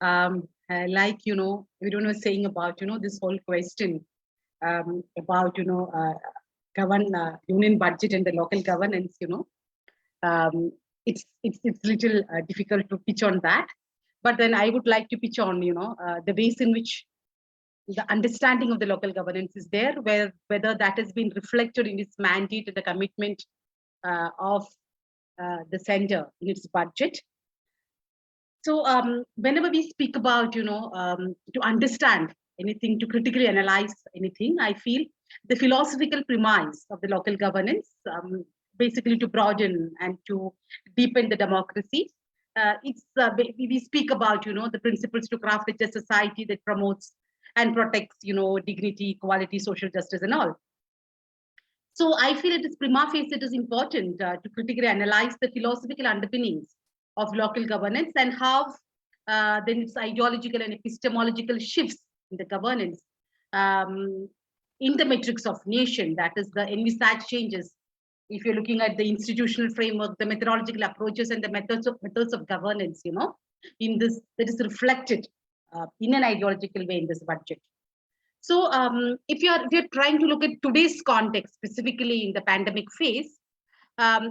Speaker 3: Like, everyone was saying about, this whole question about, union budget and the local governance, it's little difficult to pitch on that. But then I would like to pitch on, the ways in which the understanding of the local governance is there, whether that has been reflected in its mandate and the commitment of the center in its budget. So whenever we speak about, to understand anything, to critically analyze anything, I feel the philosophical premise of the local governance, basically to broaden and to deepen the democracy. We speak about, the principles to craft a society that promotes and protects, dignity, equality, social justice, and all. So I feel it is prima facie, it is important to critically analyze the philosophical underpinnings of local governance and how then its ideological and epistemological shifts in the governance in the metrics of nation, that is the envisaged changes. If you're looking at the institutional framework, the methodological approaches and the methods of governance, in this, that is reflected in an ideological way in this budget. So if you're trying to look at today's context, specifically in the pandemic phase,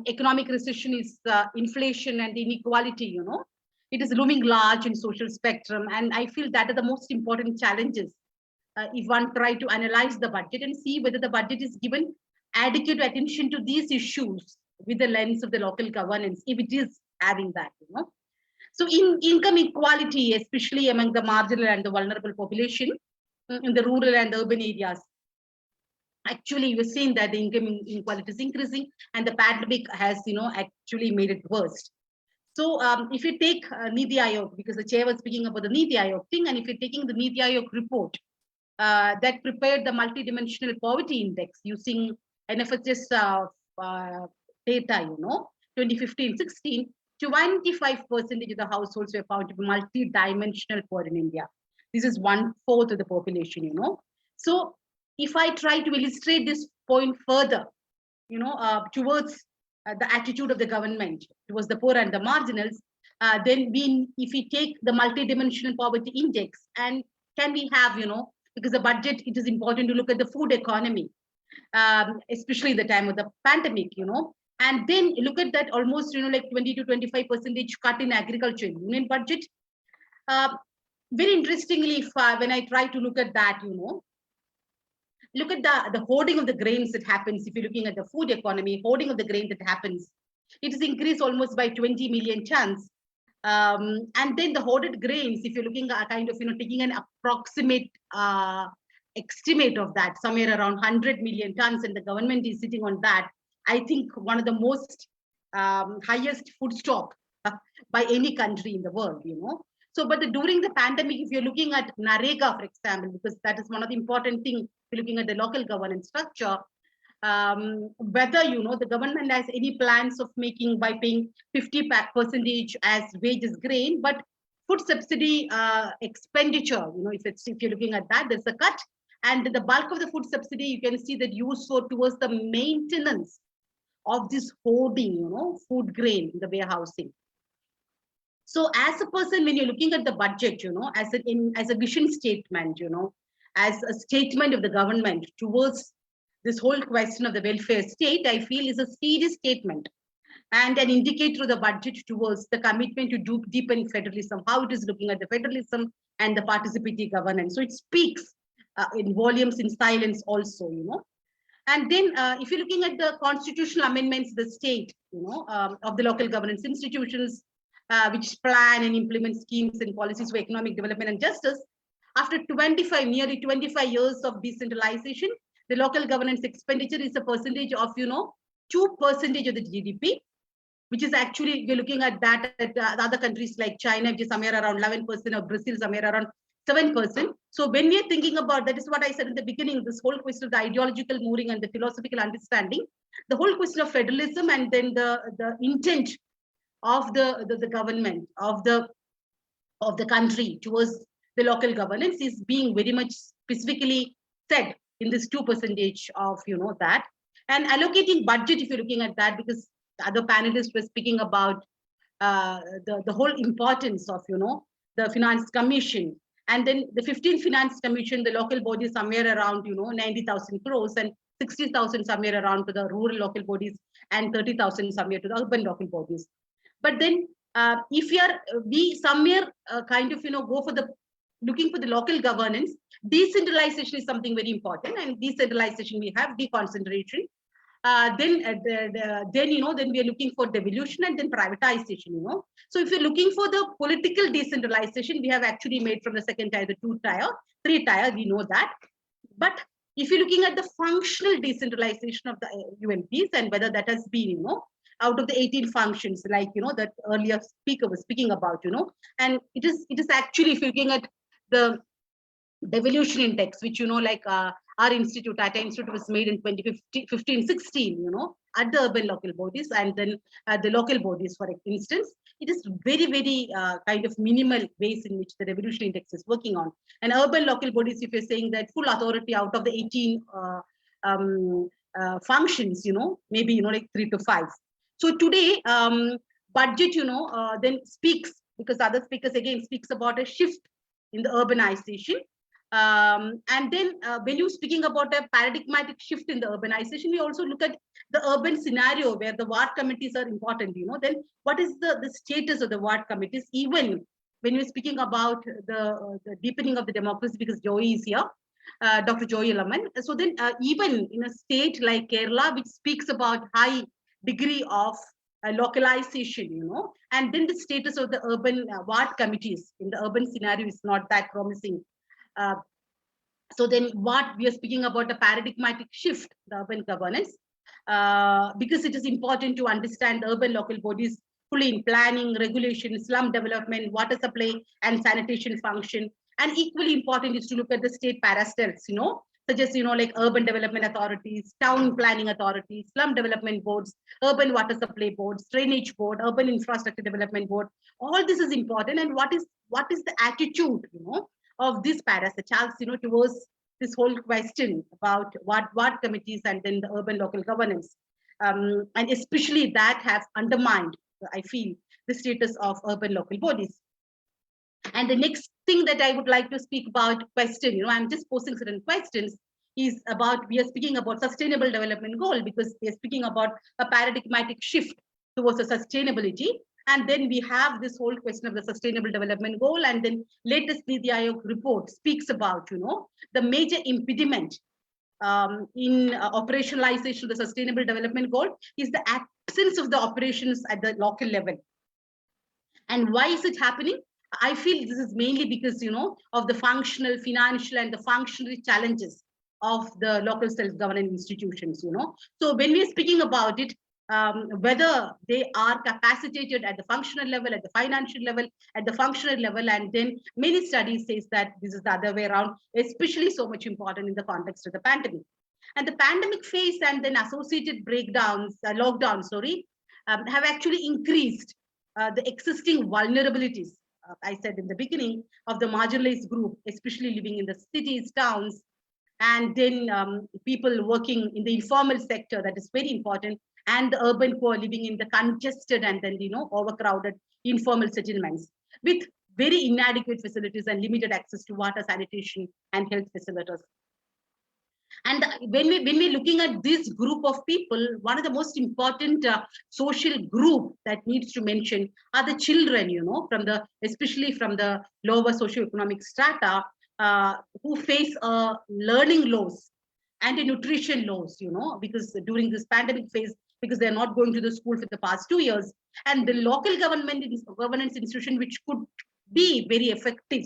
Speaker 3: economic recession is inflation and inequality, it is looming large in social spectrum. And I feel that are the most important challenges if one try to analyze the budget and see whether the budget is given adequate attention to these issues with the lens of the local governance, if it is having that, So in income equality, especially among the marginal and the vulnerable population in the rural and urban areas, actually we're seeing that the income inequality is increasing and the pandemic has, actually made it worse. So if you take Niti Aayog, because the chair was speaking about the Niti Aayog thing, and if you're taking the Niti Aayog report that prepared the multidimensional poverty index using NFHS data, 2015-16, 25% of the households were found to be multi-dimensional poor in India. This is 1/4 of the population, So if I try to illustrate this point further, towards the attitude of the government towards the poor and the marginals, then if we take the multi-dimensional poverty index, and can we have, because the budget, it is important to look at the food economy, especially the time of the pandemic, and then look at that almost, like 20 to 25% cut in agriculture union budget. Very interestingly, when I try to look at that, look at the hoarding of the grains that happens. If you're looking at the food economy, hoarding of the grain that happens, it is increased almost by 20 million tons. And then the hoarded grains, if you're looking at kind of, taking an approximate estimate of that, somewhere around 100 million tons, and the government is sitting on that, I think one of the most highest food stock by any country in the world, So, but during the pandemic, if you're looking at Janaagraha, for example, because that is one of the important things, looking at the local governance structure, whether, the government has any plans of making by paying 50% as wages grain, but food subsidy expenditure, if you're looking at that, there's a cut. And the bulk of the food subsidy, you can see that used for towards the maintenance of this hoarding, food grain in the warehousing. So as a person, when you're looking at the budget, as a vision statement, as a statement of the government towards this whole question of the welfare state, I feel is a serious statement and an indicator of the budget towards the commitment to deepen federalism, how it is looking at the federalism and the participatory governance. So it speaks in volumes, in silence also, And then if you're looking at the constitutional amendments, the state, of the local governance institutions, which plan and implement schemes and policies for economic development and justice, after nearly 25 years of decentralization, the local governance expenditure is a percentage of, 2% of the GDP, which is actually, we're looking at that at other countries like China, which is somewhere around 11%, or Brazil, somewhere around 7%. So when we're thinking about, that is what I said in the beginning, this whole question of the ideological moving and the philosophical understanding, the whole question of federalism and then the intent of the government, of the country towards the local governance is being very much specifically said in this 2% of, that. And allocating budget, if you're looking at that, because the other panelists were speaking about the whole importance of, the Finance Commission. And then the 15th Finance Commission, the local body somewhere around, 90,000 crores and 60,000 somewhere around to the rural local bodies and 30,000 somewhere to the urban local bodies. But then if we somewhere kind of, go for looking for the local governance, decentralization is something very important, and decentralization we have deconcentration. Then we are looking for devolution and then privatization, So if you're looking for the political decentralization, we have actually made from the 2nd tier, the 2 tier, 3 tier, we know that. But if you're looking at the functional decentralization of the UMPs and whether that has been, out of the 18 functions, like, that earlier speaker was speaking about, and it is actually, if you're looking at the devolution index, which, like our institute, Tata Institute, was made in 2015-16, at the urban local bodies and then the local bodies, for instance, it is very, very kind of minimal ways in which the devolution index is working on. And urban local bodies, if you're saying that full authority out of the 18 functions, maybe, like 3 to 5. So today, budget, then speaks, because other speakers again speaks about a shift in the urbanization. And then when you're speaking about a paradigmatic shift in the urbanization, we also look at the urban scenario where the ward committees are important, then what is the status of the ward committees, even when we're speaking about the deepening of the democracy, because Joy is here, Dr. Joy Laman. So then even in a state like Kerala, which speaks about high degree of localization, and then the status of the urban ward committees in the urban scenario is not that promising. So then what we are speaking about, the paradigmatic shift, the urban governance, because it is important to understand the urban local bodies fully in planning, regulation, slum development, water supply and sanitation function. And equally important is to look at the state parastatals, such as, like urban development authorities, town planning authorities, slum development boards, urban water supply boards, drainage board, urban infrastructure development board. All this is important. And what is the attitude, of these parastatals, towards this whole question about ward committees and then the urban local governance. And especially that have undermined, I feel, the status of urban local bodies. And the next thing that I would like to speak about, I'm just posing certain questions, is about, we are speaking about sustainable development goal, because we are speaking about a paradigmatic shift towards a sustainability. And then we have this whole question of the sustainable development goal. And then latest Niti Aayog report speaks about, the major impediment in operationalization of the sustainable development goal is the absence of the operations at the local level. And why is it happening? I feel this is mainly because, of the functional, financial, and the functional challenges of the local self-governance institutions, So when we are speaking about it, whether they are capacitated at the functional level, at the financial level, at the functional level, and then many studies says that this is the other way around, especially so much important in the context of the pandemic. And the pandemic phase and then associated breakdowns, lockdowns, have actually increased the existing vulnerabilities, I said in the beginning, of the marginalized group, especially living in the cities, towns, and then people working in the informal sector, that is very important, and the urban poor living in the congested and then, overcrowded informal settlements with very inadequate facilities and limited access to water, sanitation, and health facilities. And when we're looking at this group of people, one of the most important social group that needs to mention are the children, especially from the lower socioeconomic strata, who face learning loss and a nutrition loss, because during this pandemic phase, because they're not going to the school for the past 2 years, and the local governance institution, which could be very effective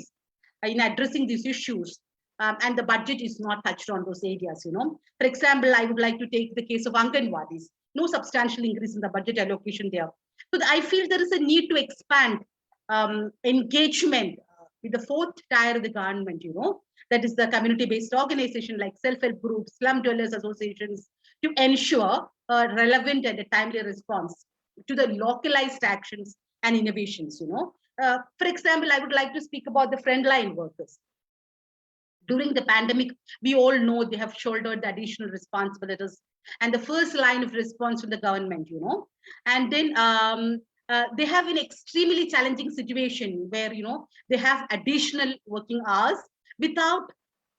Speaker 3: in addressing these issues, and the budget is not touched on those areas, For example, I would like to take the case of Anganwadis. No substantial increase in the budget allocation there. So I feel there is a need to expand engagement with the 4th tier of the government, that is the community-based organization like self-help groups, slum dwellers associations, to ensure a relevant and a timely response to the localized actions and innovations, For example, I would like to speak about the frontline workers. During the pandemic, we all know they have shouldered the additional responsibilities and the first line of response from the government, and then they have an extremely challenging situation where, they have additional working hours without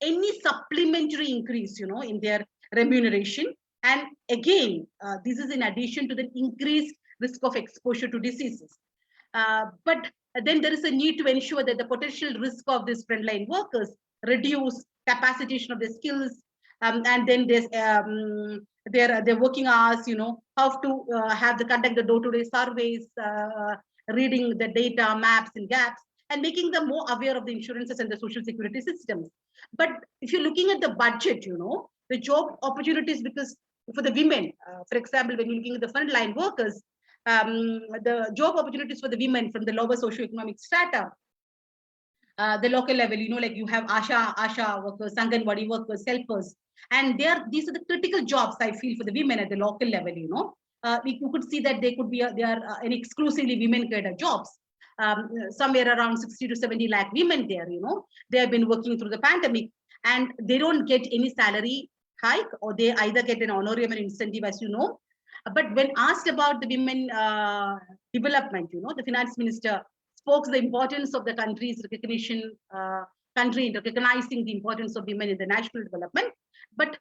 Speaker 3: any supplementary increase, in their remuneration. And again, this is in addition to the increased risk of exposure to diseases. But then there is a need to ensure that the potential risk of these frontline workers reduce capacitation of their skills, and then there's their working hours, how to have the conduct the door-to-day surveys, reading the data, maps and gaps, and making them more aware of the insurances and the social security systems. But if you're looking at the budget, the job opportunities, because for the women, for example, when you're looking at the frontline workers, the job opportunities for the women from the lower socioeconomic strata, the local level, like you have Asha workers, Anganwadi workers, helpers, and these are the critical jobs, I feel, for the women at the local level. You could see that they are an exclusively women cadre jobs. Somewhere around 60 to 70 lakh women there. They have been working through the pandemic, and they don't get any salary hike, or they either get an honorarium and incentive, as you know. But when asked about the women development, the finance minister spoke the importance of the country's recognition, recognizing the importance of women in the national development. But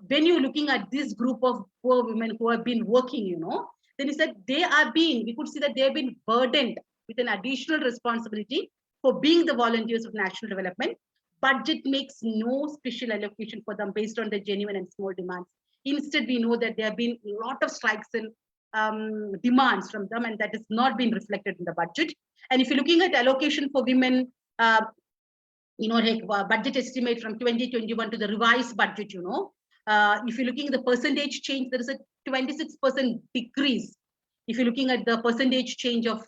Speaker 3: when you're looking at this group of poor women who have been working, then he said we could see that they have been burdened with an additional responsibility for being the volunteers of national development. Budget makes no special allocation for them based on the genuine and small demands. Instead, we know that there have been a lot of strikes and demands from them, and that has not been reflected in the budget. And if you're looking at allocation for women, budget estimate from 2021 to the revised budget, if you're looking at the percentage change, there is a 26% decrease. If you're looking at the percentage change of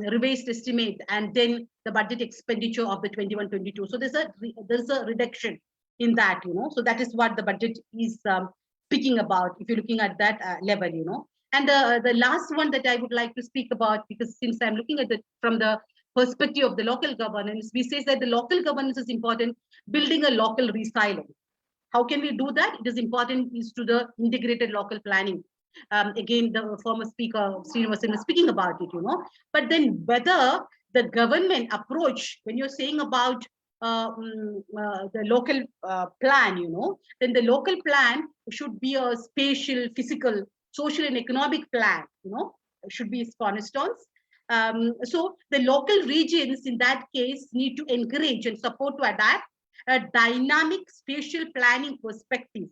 Speaker 3: revised estimate and then the budget expenditure of the 21-22, so there's a reduction in that, so that is what the budget is speaking about if you're looking at that level, And the last one that I would like to speak about, because since I'm looking at from the perspective of the local governance, we say that the local governance is important, building a local resilience. How can we do that? It is important is to the integrated local planning. Again, the former speaker, Srinivas, was speaking about it, But then whether the government approach, when you're saying about the local plan, then the local plan should be a spatial, physical, social and economic plan, should be its cornerstones. So the local regions in that case need to encourage and support to adapt a dynamic spatial planning perspective,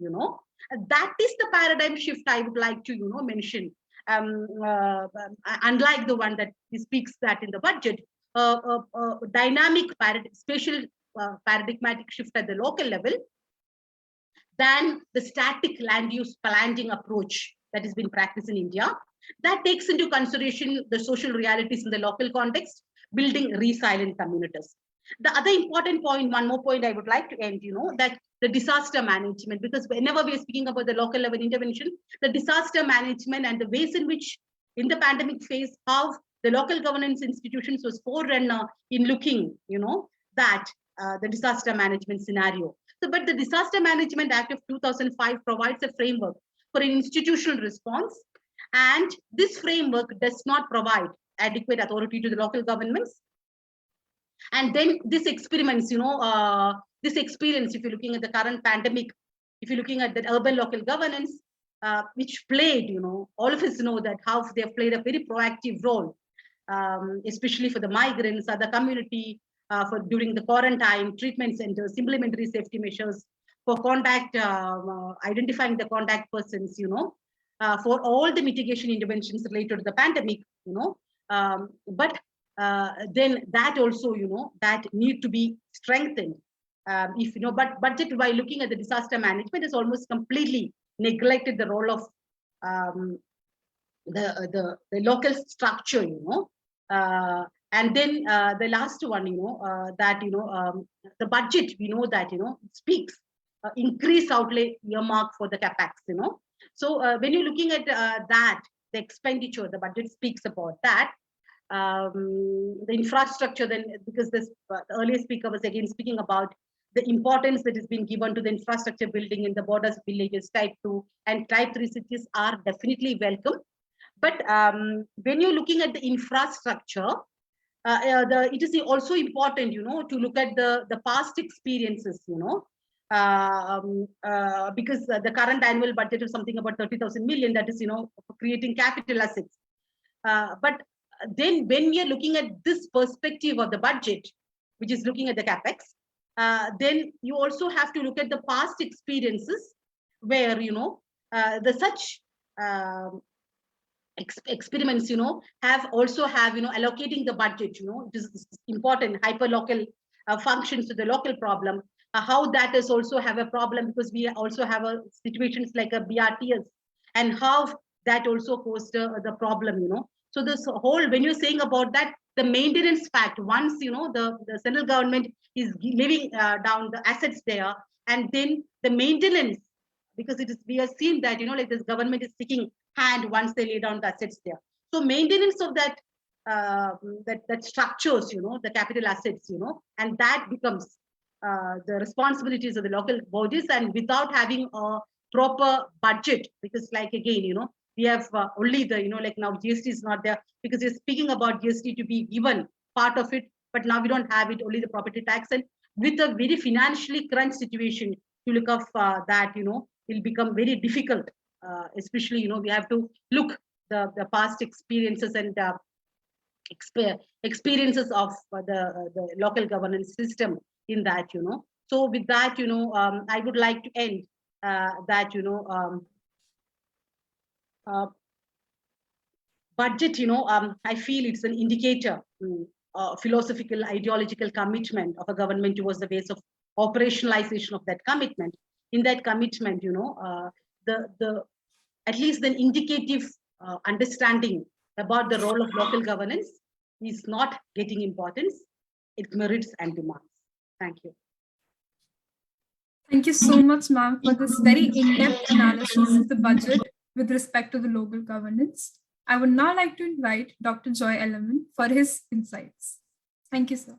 Speaker 3: That is the paradigm shift I would like to, mention. Unlike the one that he speaks that in the budget, dynamic spatial paradigmatic shift at the local level than the static land use planning approach that has been practiced in India. That takes into consideration the social realities in the local context, building resilient communities. The other important point, one more point I would like to end, that the disaster management, because whenever we are speaking about the local level intervention, the disaster management and the ways in which in the pandemic phase, how the local governance institutions was forerunner in looking, that the disaster management scenario. So, but the Disaster Management Act of 2005 provides a framework for an institutional response, and this framework does not provide adequate authority to the local governments. And then this experiments, this experience, if you're looking at the current pandemic, if you're looking at the urban local governance, which played, all of us know that how they have played a very proactive role, especially for the migrants, other community, for during the quarantine, treatment centers, implementary safety measures, for contact, identifying the contact persons, for all the mitigation interventions related to the pandemic, but then that also, that need to be strengthened. But budget, by looking at the disaster management, is almost completely neglected the role of the local structure, and then the last one, that the budget, we know that speaks increased outlay earmark for the capex, So when you're looking at that, the expenditure, the budget speaks about that. The infrastructure, then, because this the earlier speaker was again speaking about the importance that is being given to the infrastructure building in the borders villages, type 2 and type 3 cities are definitely welcome. But when you're looking at the infrastructure, it is also important, to look at the past experiences, because the current annual budget is something about 30,000 million, that is, for creating capital assets. But then when we are looking at this perspective of the budget, which is looking at the capex, then you also have to look at the past experiences where, the such experiments, have allocating the budget, it is important, hyper local functions to the local problem, how that is also have a problem, because we also have situations like a BRTS, and how that also caused the problem, So this whole, when you're saying about that, the maintenance fact, once, the central government is leaving down the assets there, and then the maintenance, because we have seen that, like this government is taking hand once they lay down the assets there. So maintenance of that, that structures, the capital assets, and that becomes the responsibilities of the local bodies, and without having a proper budget, because like again, we have only the, like now GST is not there, because we're speaking about GST to be given part of it, but now we don't have it, only the property tax, and with a very financially crunched situation to look up that, will become very difficult, especially, we have to look the past experiences and experiences of the local governance system in that, So with that, I would like to end that, budget, I feel it's an indicator, philosophical, ideological commitment of a government towards the ways of operationalization of that commitment. In that commitment, at least the indicative understanding about the role of local governance is not getting importance. It merits and demands. Thank you.
Speaker 1: Thank you so much, ma'am, for this very in-depth analysis of the budget with respect to the local governance. I would now like to invite Dr. Joy Element for his insights. Thank you, sir.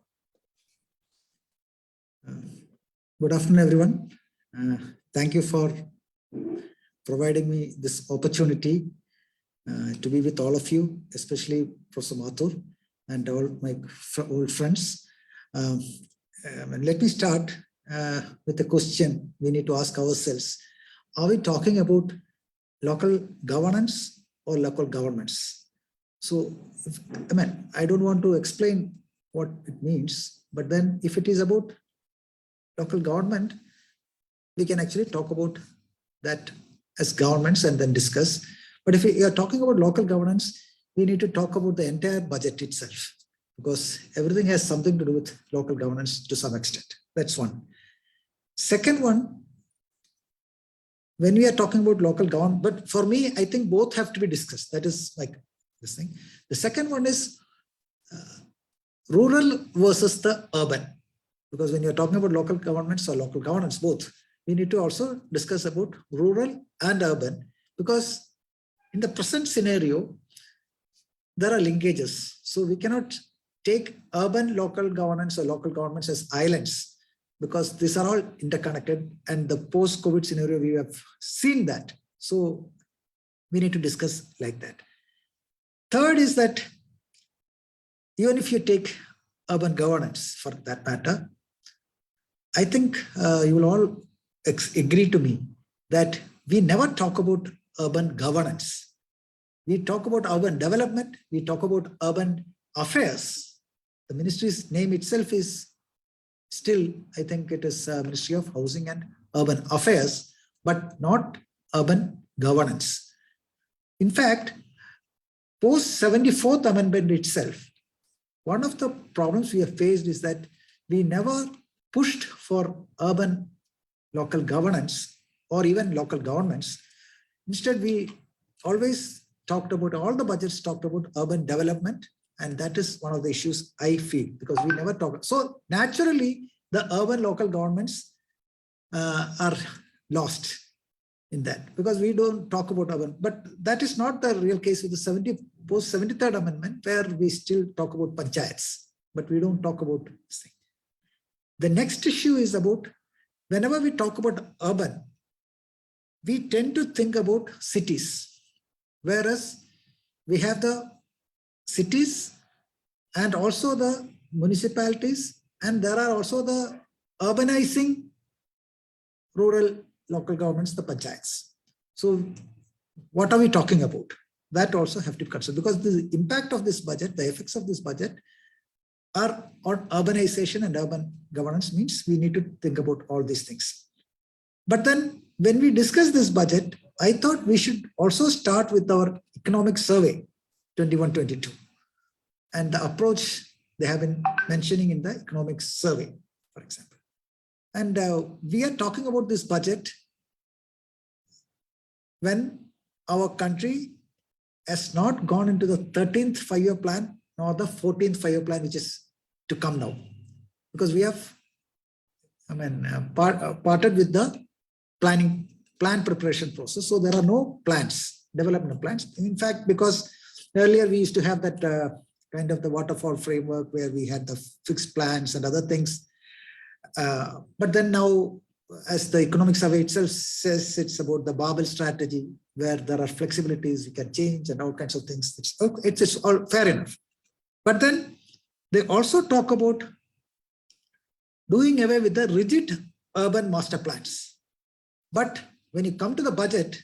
Speaker 7: Good afternoon, everyone. Thank you for providing me this opportunity to be with all of you, especially Professor Mathur and all my old friends. Let me start with a question we need to ask ourselves. Are we talking about local governance or local governments? So, I don't want to explain what it means, but then if it is about local government, we can actually talk about that as governments and then discuss. But if we are talking about local governance, we need to talk about the entire budget itself, because everything has something to do with local governance to some extent. That's one. Second one, when we are talking about local government, but for me, I think both have to be discussed. That is like this thing. The second one is rural versus the urban, because when you're talking about local governments or local governance, both, we need to also discuss about rural and urban, because in the present scenario, there are linkages. So we cannot take urban local governance or local governments as islands, because these are all interconnected, and the post-COVID scenario, we have seen that. So we need to discuss like that. Third is that even if you take urban governance for that matter, I think you will all agree to me that we never talk about urban governance. We talk about urban development, we talk about urban affairs. The ministry's name itself is still, I think it is Ministry of Housing and Urban Affairs, but not urban governance. In fact, post 74th Amendment itself, one of the problems we have faced is that we never pushed for urban local governance or even local governments. Instead, we always talked about, all the budgets talked about urban development, and that is one of the issues I feel, because we never talk. So naturally, the urban local governments are lost in that, because we don't talk about urban. But that is not the real case with the post 73rd Amendment, where we still talk about panchayats, but we don't talk about this thing. The next issue is about, whenever we talk about urban, we tend to think about cities, whereas we have the cities and also the municipalities, and there are also the urbanizing rural local governments, the panchayats. So what are we talking about? That also have to consider, because the impact of this budget, the effects of this budget are on urbanization and urban governance, means we need to think about all these things. But then when we discuss this budget, I thought we should also start with our economic survey 21-22 and the approach they have been mentioning in the economic survey, for example. And we are talking about this budget when our country has not gone into the 13th five-year plan nor the 14th five-year plan, which is to come now, because we have, parted with the plan preparation process. So there are no plans, development plans. In fact, because earlier we used to have that kind of the waterfall framework where we had the fixed plans and other things. But then now, as the economic survey itself says, it's about the barbell strategy, where there are flexibilities, you can change and all kinds of things. It's all fair enough. But then they also talk about doing away with the rigid urban master plans. But when you come to the budget,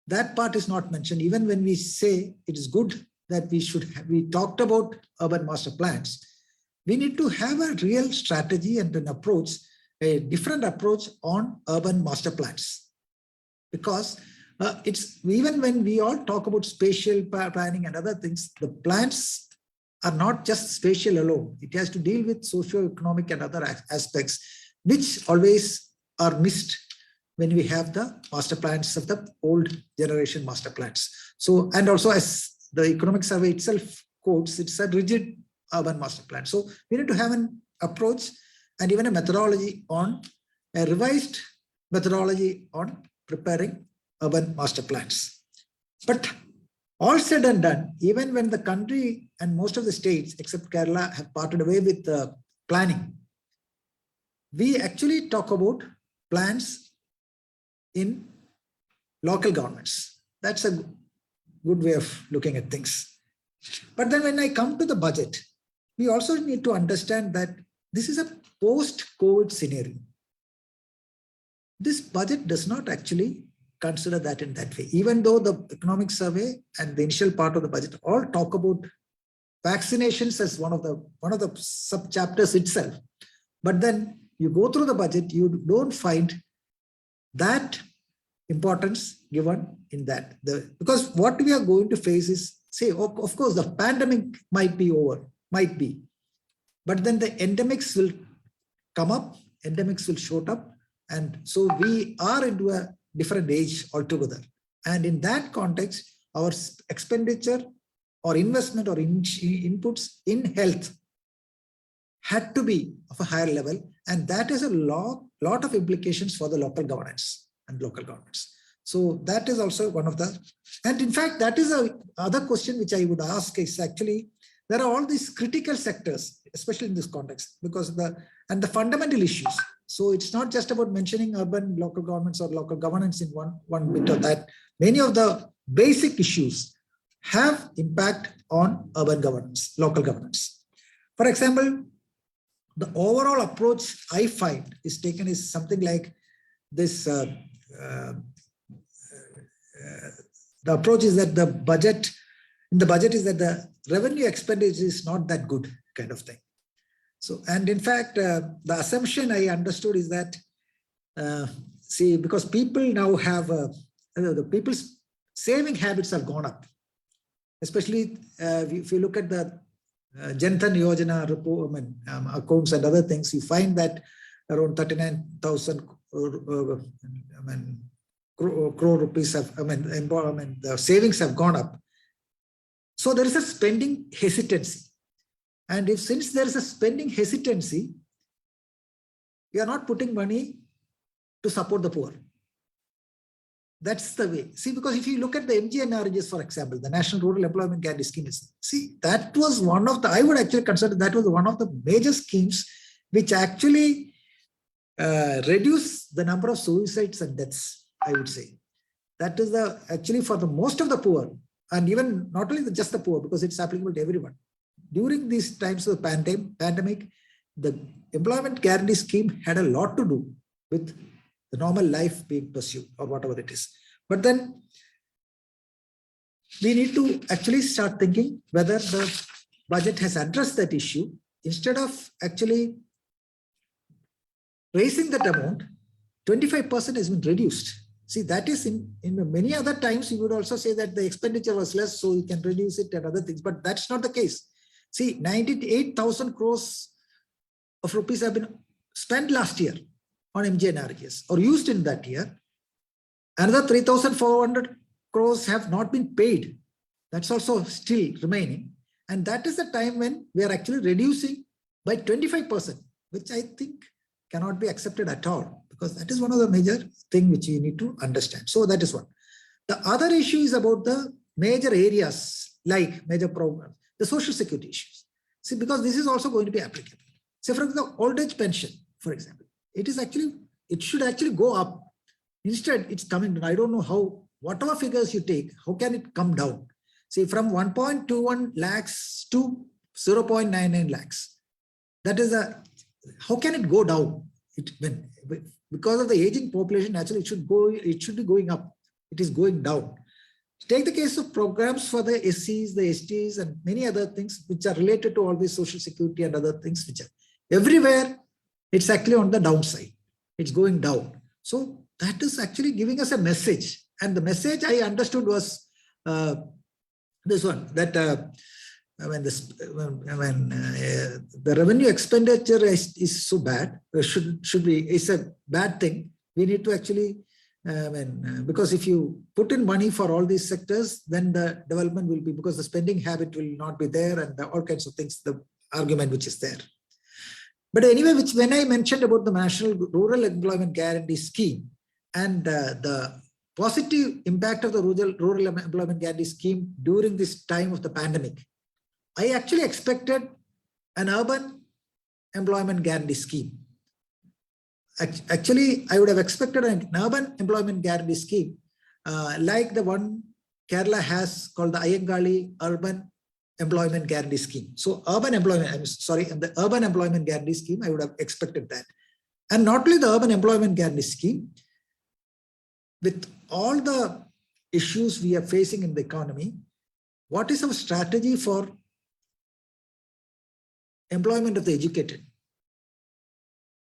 Speaker 7: that part is not mentioned. Even when we say it is good that we talked about urban master plans, we need to have a real strategy and an approach, a different approach on urban master plans. Because it's even when we all talk about spatial planning and other things, the plans are not just spatial alone. It has to deal with socio-economic and other aspects, which always are missed when we have the master plans of the old generation master plans. So, and also as the economic survey itself quotes, it's a rigid urban master plan. So we need to have an approach and even a methodology on a revised methodology on preparing urban master plans. But all said and done, even when the country and most of the states except Kerala have parted away with the planning, we actually talk about plans in local governments. That's a good way of looking at things. But then when I come to the budget, we also need to understand that this is a post-COVID scenario. This budget does not actually consider that in that way, even though the economic survey and the initial part of the budget all talk about vaccinations as one of the sub-chapters itself. But then you go through the budget, you don't find that importance given in that. Because what we are going to face is, say, of course, the pandemic might be over, might be, but then the endemics will come up, endemics will show up. And so we are into a different age altogether. And in that context, our expenditure or investment or inputs in health had to be of a higher level. And that is a lot of implications for the local governance and local governments. So that is also one of the, and in fact, that is a other question which I would ask is actually, there are all these critical sectors, especially in this context, because the fundamental issues. So it's not just about mentioning urban local governments or local governance in one bit of that. Many of the basic issues have impact on urban governance, local governance. For example, the overall approach I find is taken is something like this. The approach is that the budget is that the revenue expenditure is not that good kind of thing. So, and in fact, the assumption I understood is that, see, because people now have, the people's saving habits have gone up, especially if you look at the Jan Dhan Yojana report, accounts and other things, you find that around 39,000 crore rupees have, the savings have gone up. So there is a spending hesitancy. And since there is a spending hesitancy, we are not putting money to support the poor. That's the way. See, because if you look at the MGNRGS, for example, the National Rural Employment Guarantee Scheme, see, that was one of the, I would actually consider that was one of the major schemes which actually reduce the number of suicides and deaths, I would say. That is actually for the most of the poor, and even not only just the poor, because it's applicable to everyone. During these times of the pandemic, the employment guarantee scheme had a lot to do with the normal life being pursued or whatever it is. But then we need to actually start thinking whether the budget has addressed that issue. Instead of actually raising that amount, 25% has been reduced. See, that is in many other times, you would also say that the expenditure was less, so you can reduce it and other things, but that's not the case. See, 98,000 crores of rupees have been spent last year on MGNREGS or used in that year. Another 3,400 crores have not been paid. That's also still remaining. And that is the time when we are actually reducing by 25%, which I think cannot be accepted at all, because that is one of the major things which you need to understand. So that is one. The other issue is about the major areas, like major programs, the social security issues. See, because this is also going to be applicable. Say, for example, old age pension, for example, it should actually go up. Instead, it's coming down. I don't know how, whatever figures you take, how can it come down? See, from 1.21 lakhs to 0.99 lakhs. That is how can it go down? Because of the aging population, actually it should be going up. It is going down. Take the case of programs for the SCs, the STs, and many other things which are related to all this social security and other things which are everywhere. It's actually on the downside. It's going down. So that is actually giving us a message. And the message I understood was this one, that the revenue expenditure is so bad, is a bad thing. We need to actually, because if you put in money for all these sectors, then the development will be, because the spending habit will not be there, and all kinds of things, the argument which is there. But anyway, when I mentioned about the National Rural Employment Guarantee Scheme and the positive impact of the Rural Employment Guarantee Scheme during this time of the pandemic, I actually expected an urban employment guarantee scheme. Actually, I would have expected an urban employment guarantee scheme like the one Kerala has called the Ayangali Urban Employment Guarantee Scheme. So urban employment, the urban employment guarantee scheme, I would have expected that. And not only the urban employment guarantee scheme, with all the issues we are facing in the economy, what is our strategy for employment of the educated?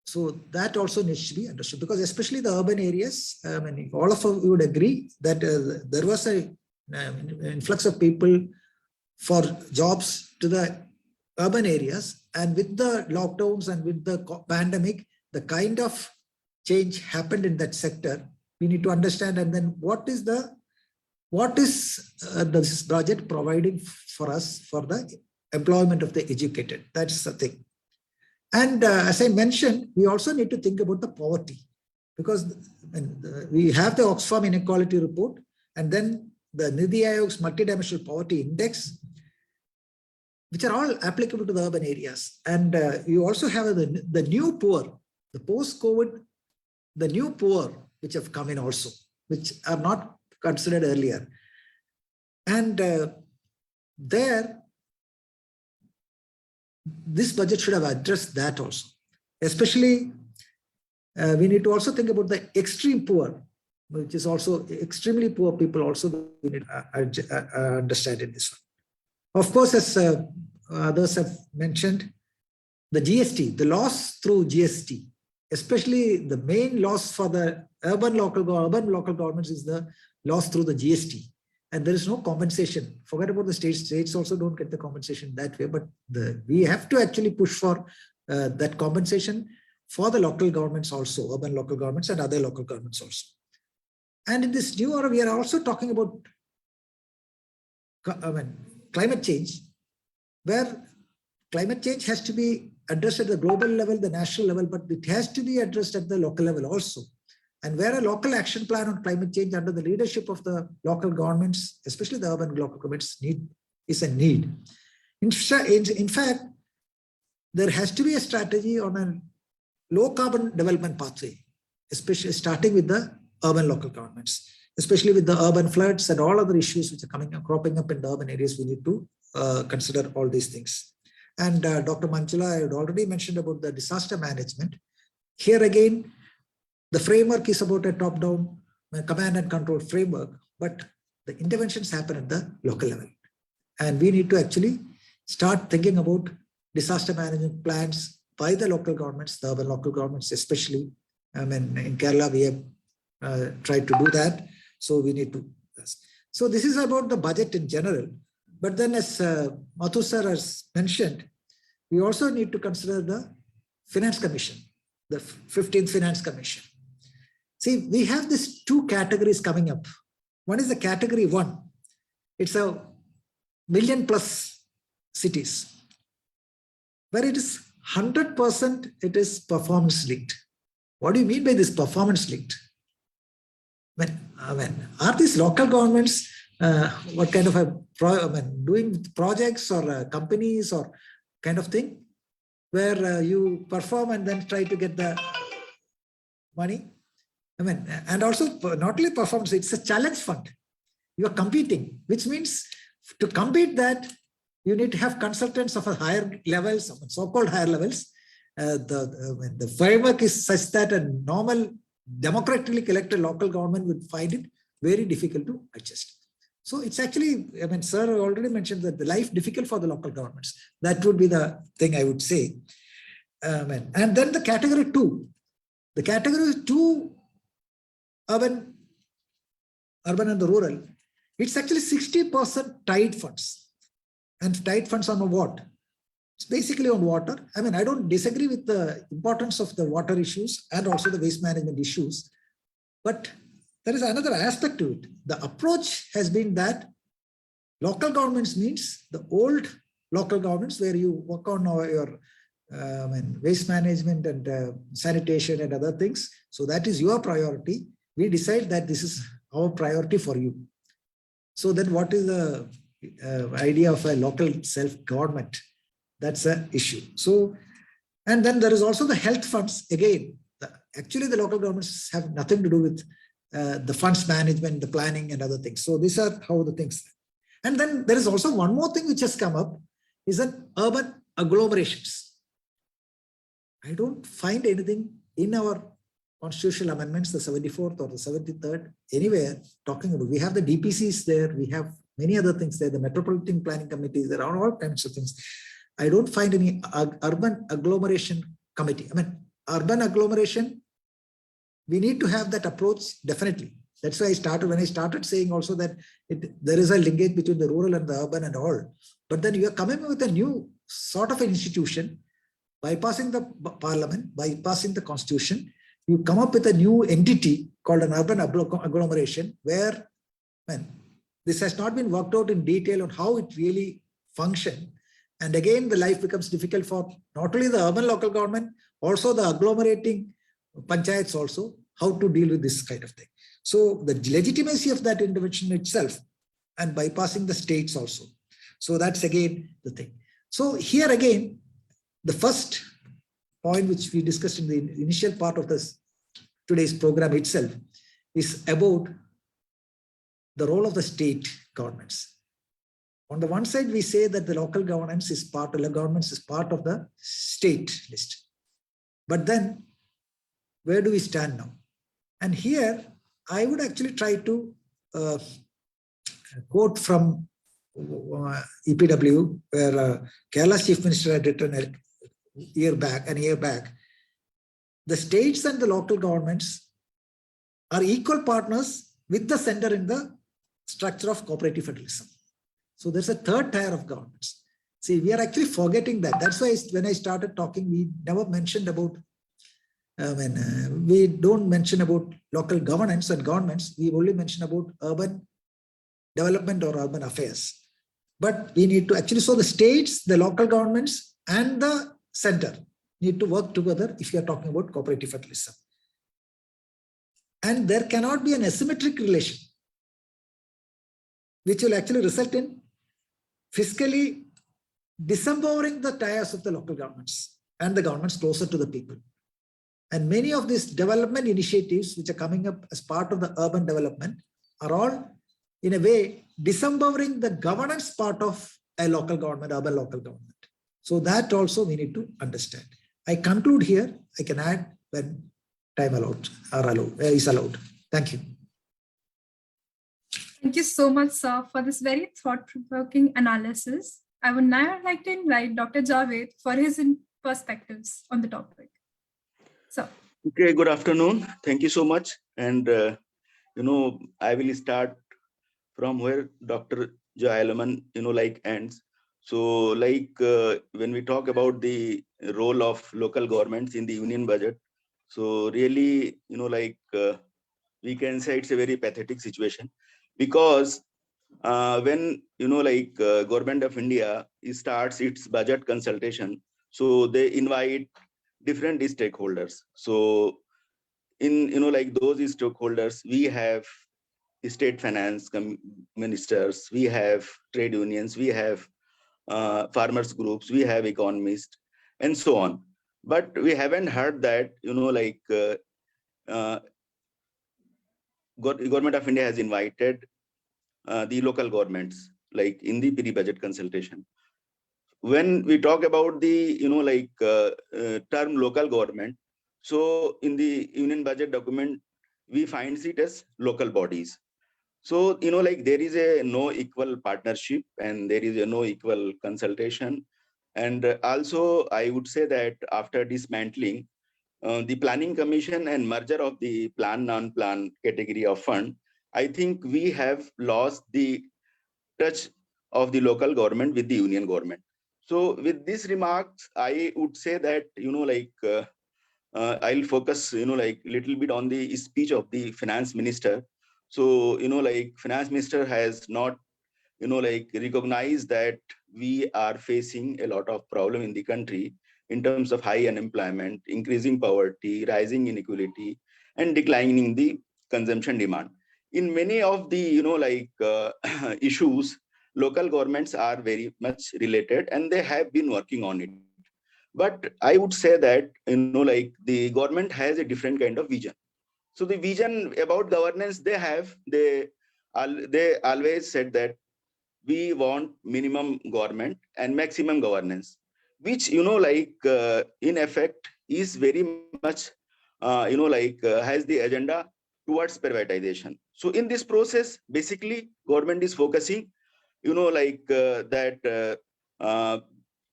Speaker 7: So that also needs to be understood, because especially the urban areas, all of us would agree that there was an influx of people for jobs to the urban areas, and with the lockdowns and with the pandemic, the kind of change happened in that sector. We need to understand, and then what is this project providing for us for the employment of the educated? That's the thing. And as I mentioned, we also need to think about the poverty, because we have the Oxfam Inequality Report, and then the Nidhi Aayog's Multidimensional Poverty Index, which are all applicable to the urban areas. And you also have the new poor, the post-COVID, the new poor, which have come in also, which are not considered earlier. And this budget should have addressed that also. Especially, we need to also think about the extreme poor, which is also extremely poor people also we need to understand in this one. Of course, as others have mentioned, the GST, the loss through GST, especially the main loss for the urban local governments is the loss through the GST. And there is no compensation. Forget about the states. States also don't get the compensation that way, but we have to actually push for that compensation for the local governments also, urban local governments and other local governments also. And in this new era, we are also talking about climate change, where climate change has to be addressed at the global level, the national level, but it has to be addressed at the local level also. And where a local action plan on climate change under the leadership of the local governments, especially the urban local governments, is a need. In fact, there has to be a strategy on a low carbon development pathway, especially starting with the urban local governments, especially with the urban floods and all other issues which are cropping up in the urban areas. We need to consider all these things. And Dr. Manjula, I had already mentioned about the disaster management. Here again, the framework is about a top-down command and control framework, but the interventions happen at the local level. And we need to actually start thinking about disaster management plans by the local governments, the urban local governments especially. I mean, in Kerala, we have tried to do that. So we need to. So this is about the budget in general. But then as Mathur sir has mentioned, we also need to consider the Finance Commission, the 15th Finance Commission. See, we have these two categories coming up. One is the category 1. It's a million plus cities, where it is 100% it is performance linked. What do you mean by this performance linked? Are these local governments what kind of doing projects or companies or kind of thing where you perform and then try to get the money? And also not only performance, it's a challenge fund. You are competing, which means to compete that you need to have consultants of a higher levels, so-called higher levels. The framework is such that a normal democratically elected local government would find it very difficult to adjust. So it's actually, sir already mentioned that the life difficult for the local governments. That would be the thing I would say. And then the category 2. The category 2, urban and the rural, it's actually 60% tied funds. And tied funds on what? It's basically on water. I don't disagree with the importance of the water issues and also the waste management issues. But there is another aspect to it. The approach has been that local governments means the old local governments where you work on your waste management and sanitation and other things. So that is your priority. We decide that this is our priority for you. So then what is the idea of a local self-government? That's an issue. So, and then there is also the health funds. Again, actually the local governments have nothing to do with the funds management, the planning and other things. So these are how the things. And then there is also one more thing which has come up is that urban agglomerations. I don't find anything in our constitutional amendments, the 74th or the 73rd, anywhere talking about. We have the DPCs there, we have many other things there, the Metropolitan Planning Committees, there are all kinds of things. I don't find any urban agglomeration committee. Urban agglomeration, we need to have that approach, definitely. That's why when I started saying also that there is a linkage between the rural and the urban and all. But then you are coming with a new sort of an institution, bypassing the parliament, bypassing the constitution. You come up with a new entity called an urban agglomeration where, this has not been worked out in detail on how it really functions. And again, the life becomes difficult for not only the urban local government, also the agglomerating panchayats also, how to deal with this kind of thing. So the legitimacy of that intervention itself and bypassing the states also. So that's again the thing. So here again, the first point which we discussed in the initial part of this today's program itself is about the role of the state governments. On the one side, we say that the local governance is part of the state list. But then, where do we stand now? And here, I would actually try to quote from EPW, where Kerala's Chief Minister had written an year back. The states and the local governments are equal partners with the center in the structure of cooperative federalism. So there's a third tier of governments. See, we are actually forgetting that. That's why when I started talking, we never mentioned about, we don't mention about local governance and governments. We only mention about urban development or urban affairs. But we need to actually, so the states, the local governments and the center need to work together if you are talking about cooperative federalism. And there cannot be an asymmetric relation, which will actually result in fiscally disempowering the ties of the local governments and the governments closer to the people. And many of these development initiatives which are coming up as part of the urban development are all, in a way, disempowering the governance part of a local government, urban local government. So that also we need to understand. I conclude here. I can add when time is allowed. Thank you.
Speaker 1: Thank you so much, sir, for this very thought-provoking analysis. I would now like to invite Dr. Javed for his perspectives on the topic. So,
Speaker 8: okay, good afternoon. Thank you so much. And, I will start from where Dr. Jayalaman, ends. So, when we talk about the role of local governments in the union budget, so really, we can say it's a very pathetic situation, because when government of India starts its budget consultation, so they invite different stakeholders. So in those stakeholders, we have state finance ministers, we have trade unions, we have farmers groups, we have economists, and so on. But we haven't heard that government of India has invited the local governments, like in the pre-budget consultation. When we talk about the term local government, so in the union budget document, we find it as local bodies. So there is a no equal partnership, and there is a no equal consultation. And also I would say that after dismantling the planning commission and merger of the plan non-plan category of fund, I think we have lost the touch of the local government with the union government. So with these remarks, I would say that I'll focus little bit on the speech of the finance minister. So finance minister has not recognized that we are facing a lot of problem in the country in terms of high unemployment, increasing poverty, rising inequality, and declining the consumption demand. In many of the issues, local governments are very much related, and they have been working on it. But I would say that the government has a different kind of vision. So the vision about governance they always said that we want minimum government and maximum governance, which in effect is very much has the agenda towards privatization. So in this process, basically government is focusing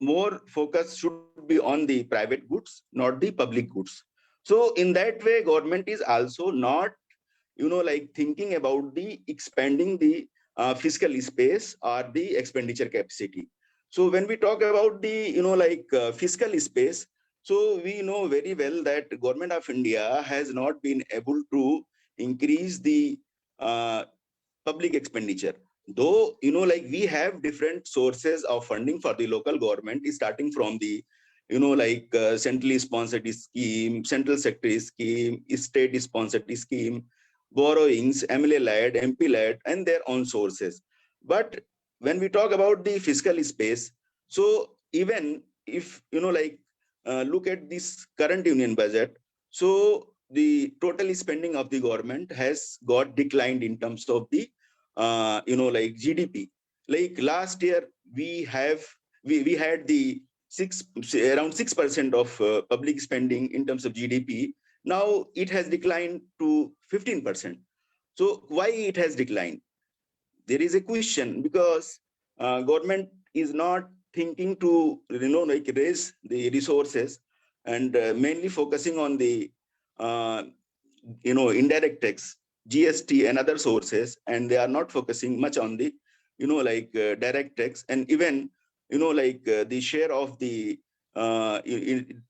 Speaker 8: more focus should be on the private goods, not the public goods. So in that way, government is also not thinking about the expanding the fiscal space or the expenditure capacity. So when we talk about the fiscal space, so we know very well that government of India has not been able to increase the public expenditure. Though we have different sources of funding for the local government, starting from the centrally sponsored scheme, central sector scheme, state sponsored scheme, borrowings, MLA-led, MP-led, and their own sources. But when we talk about the fiscal space, so even if look at this current union budget, so the total spending of the government has got declined in terms of the GDP. Like last year, we had the around 6% of public spending in terms of GDP. Now it has declined to 15%. So why it has declined? There is a question, because government is not thinking to raise the resources, and mainly focusing on the indirect tax, GST and other sources, and they are not focusing much on the direct tax, and even the share of the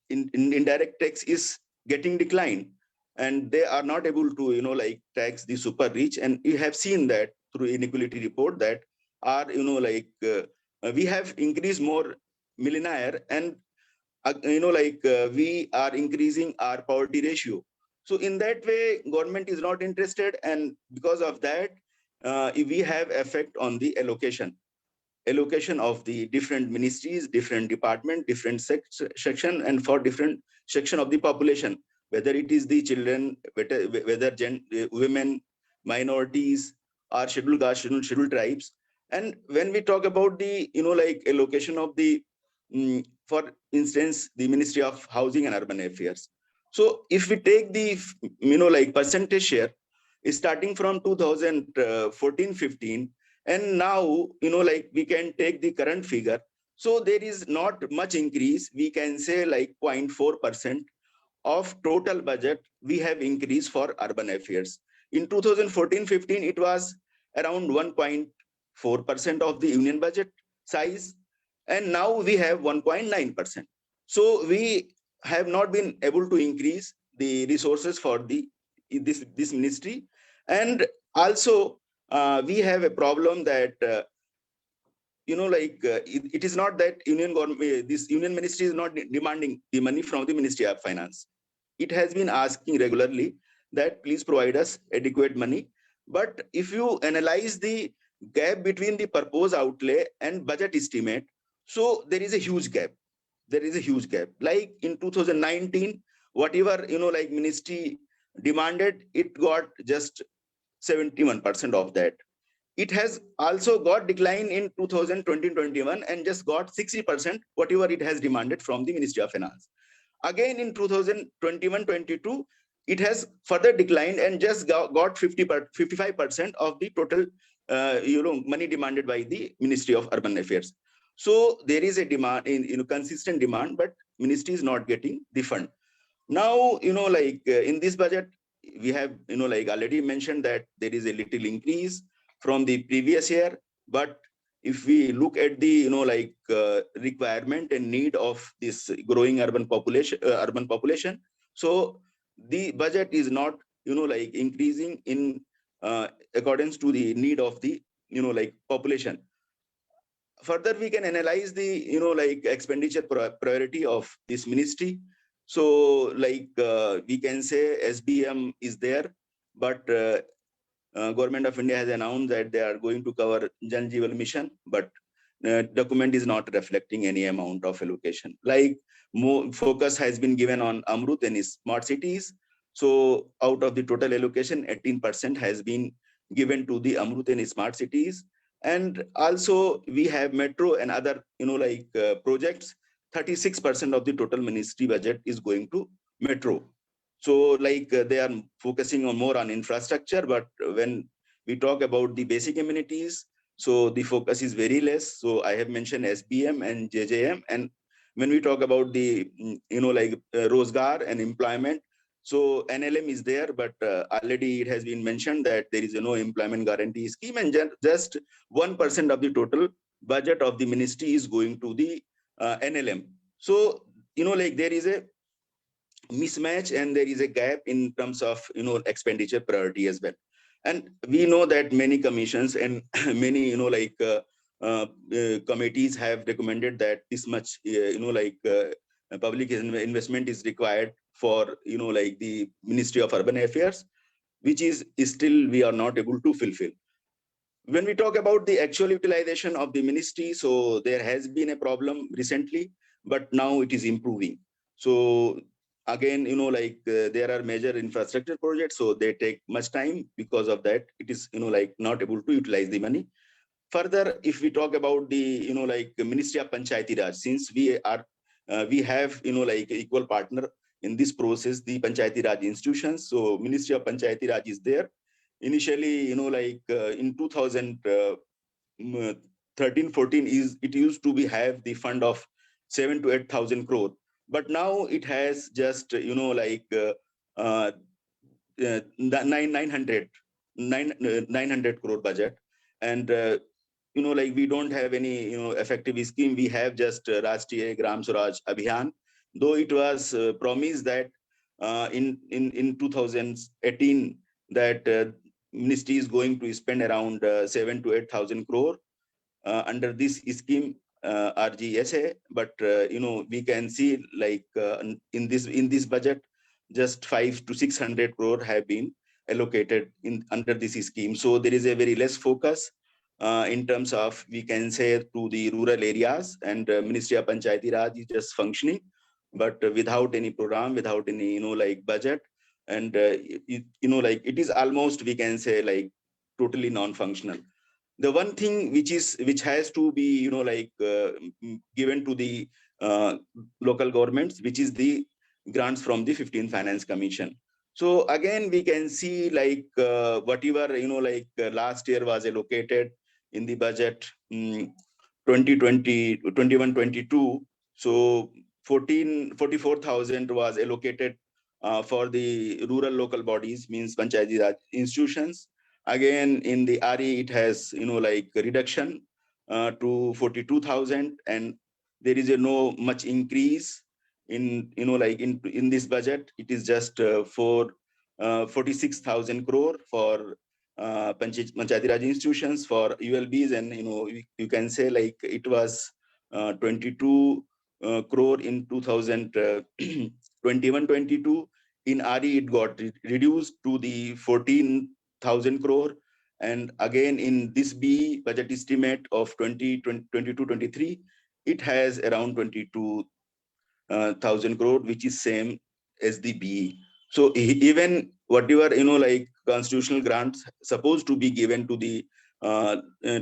Speaker 8: indirect tax is getting declined, and they are not able to tax the super rich. And you have seen that through inequality report that are we have increased more millionaire, and we are increasing our poverty ratio. So in that way, government is not interested, and because of that, we have effect on the allocation. allocation of the different ministries, different department, different section, and for different section of the population, whether it is the children, whether women, minorities, or scheduled caste, scheduled tribes. And when we talk about the, like allocation of the, for instance, the Ministry of Housing and Urban Affairs. So if we take the, like percentage share, starting from 2014-15, and now, like we can take the current figure. So there is not much increase. We can say like 0.4% of total budget we have increased for urban affairs. In 2014-15, it was around 1.4% of the union budget size. And now we have 1.9%. So we have not been able to increase the resources for this ministry. And also, we have a problem that it is not that union government, this union ministry is not demanding the money from the Ministry of Finance. It has been asking regularly that please provide us adequate money. But if you analyze the gap between the proposed outlay and budget estimate, so there is a huge gap. There is a huge gap. Like in 2019, whatever like ministry demanded, it got just 71% of that. It has also got decline in 2020-21 and just got 60% whatever it has demanded from the Ministry of Finance. Again in 2021-22, it has further declined and just got 55% of the total money demanded by the Ministry of Urban Affairs. So there is a demand in consistent demand, but ministry is not getting the fund. Now, in this budget, we have, like already mentioned that there is a little increase from the previous year. But if we look at the, requirement and need of this growing urban population, so the budget is not, increasing in accordance to the need of the, population. Further, we can analyze the, expenditure priority of this ministry. So, we can say SBM is there, but Government of India has announced that they are going to cover Jal Jeevan Mission, but document is not reflecting any amount of allocation. Like more focus has been given on Amrut and smart cities. So out of the total allocation, 18% has been given to the Amrut and smart cities. And also we have metro and other, projects. 36% of the total ministry budget is going to metro. So they are focusing on more on infrastructure, but when we talk about the basic amenities, so the focus is very less. So I have mentioned SBM and JJM. And when we talk about the, Rozgar and employment, so NLM is there, but already it has been mentioned that there is no employment guarantee scheme, and just 1% of the total budget of the ministry is going to the NLM. So, there is a mismatch and there is a gap in terms of, expenditure priority as well. And we know that many commissions and many, committees have recommended that this much, public investment is required for, the Ministry of Urban Affairs, which is still we are not able to fulfill. When we talk about the actual utilization of the ministry, so there has been a problem recently, but now it is improving. So again, there are major infrastructure projects, so they take much time. Because of that, it is, not able to utilize the money. Further, if we talk about the, Ministry of Panchayati Raj, since we are, we have, equal partner in this process, the Panchayati Raj Institutions. So Ministry of Panchayati Raj is there. Initially, in 2013-14, it used to be have the fund of 7,000 to 8,000 crore. But now it has just, 900 crore budget. And, we don't have any, effective scheme. We have just Rashtriya Gram Swaraj Abhiyan, though it was promised that in 2018 that ministry is going to spend around 7,000 to 8,000 crore under this scheme. RGSA, but we can see in this budget, just 500 to 600 crore have been allocated in under this scheme. So there is a very less focus in terms of, we can say, to the rural areas, and Ministry of Panchayati Raj is just functioning, but without any program, without any, like budget. And, it is almost, we can say, like totally non-functional. The one thing which has to be, given to the local governments, which is the grants from the 15th Finance Commission. So again, we can see like whatever, last year was allocated in the budget 2020, 21-22. So 44,000 was allocated for the rural local bodies, means Panchayati Raj institutions. Again, in the RE, it has, reduction to 42,000, and there is no much increase in, in this budget. It is just 46,000 crore for Panchayati Raj institutions, for ULBs, and you can say like it was 22 crore in 2021-22. In RE, it got reduced to the 14,000 crore. And again, in this B budget estimate of 2022-23, it has around 22,000 crore, which is same as the B. So even whatever, constitutional grants supposed to be given to the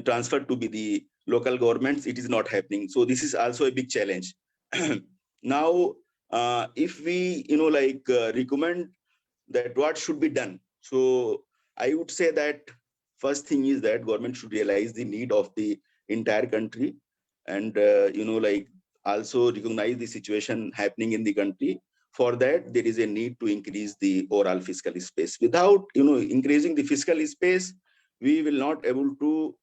Speaker 8: transferred to be the local governments, it is not happening. So this is also a big challenge. Now, if we, recommend that what should be done. So I would say that first thing is that government should realize the need of the entire country, and, also recognize the situation happening in the country. For that, there is a need to increase the overall fiscal space. Without, increasing the fiscal space, we will not able to,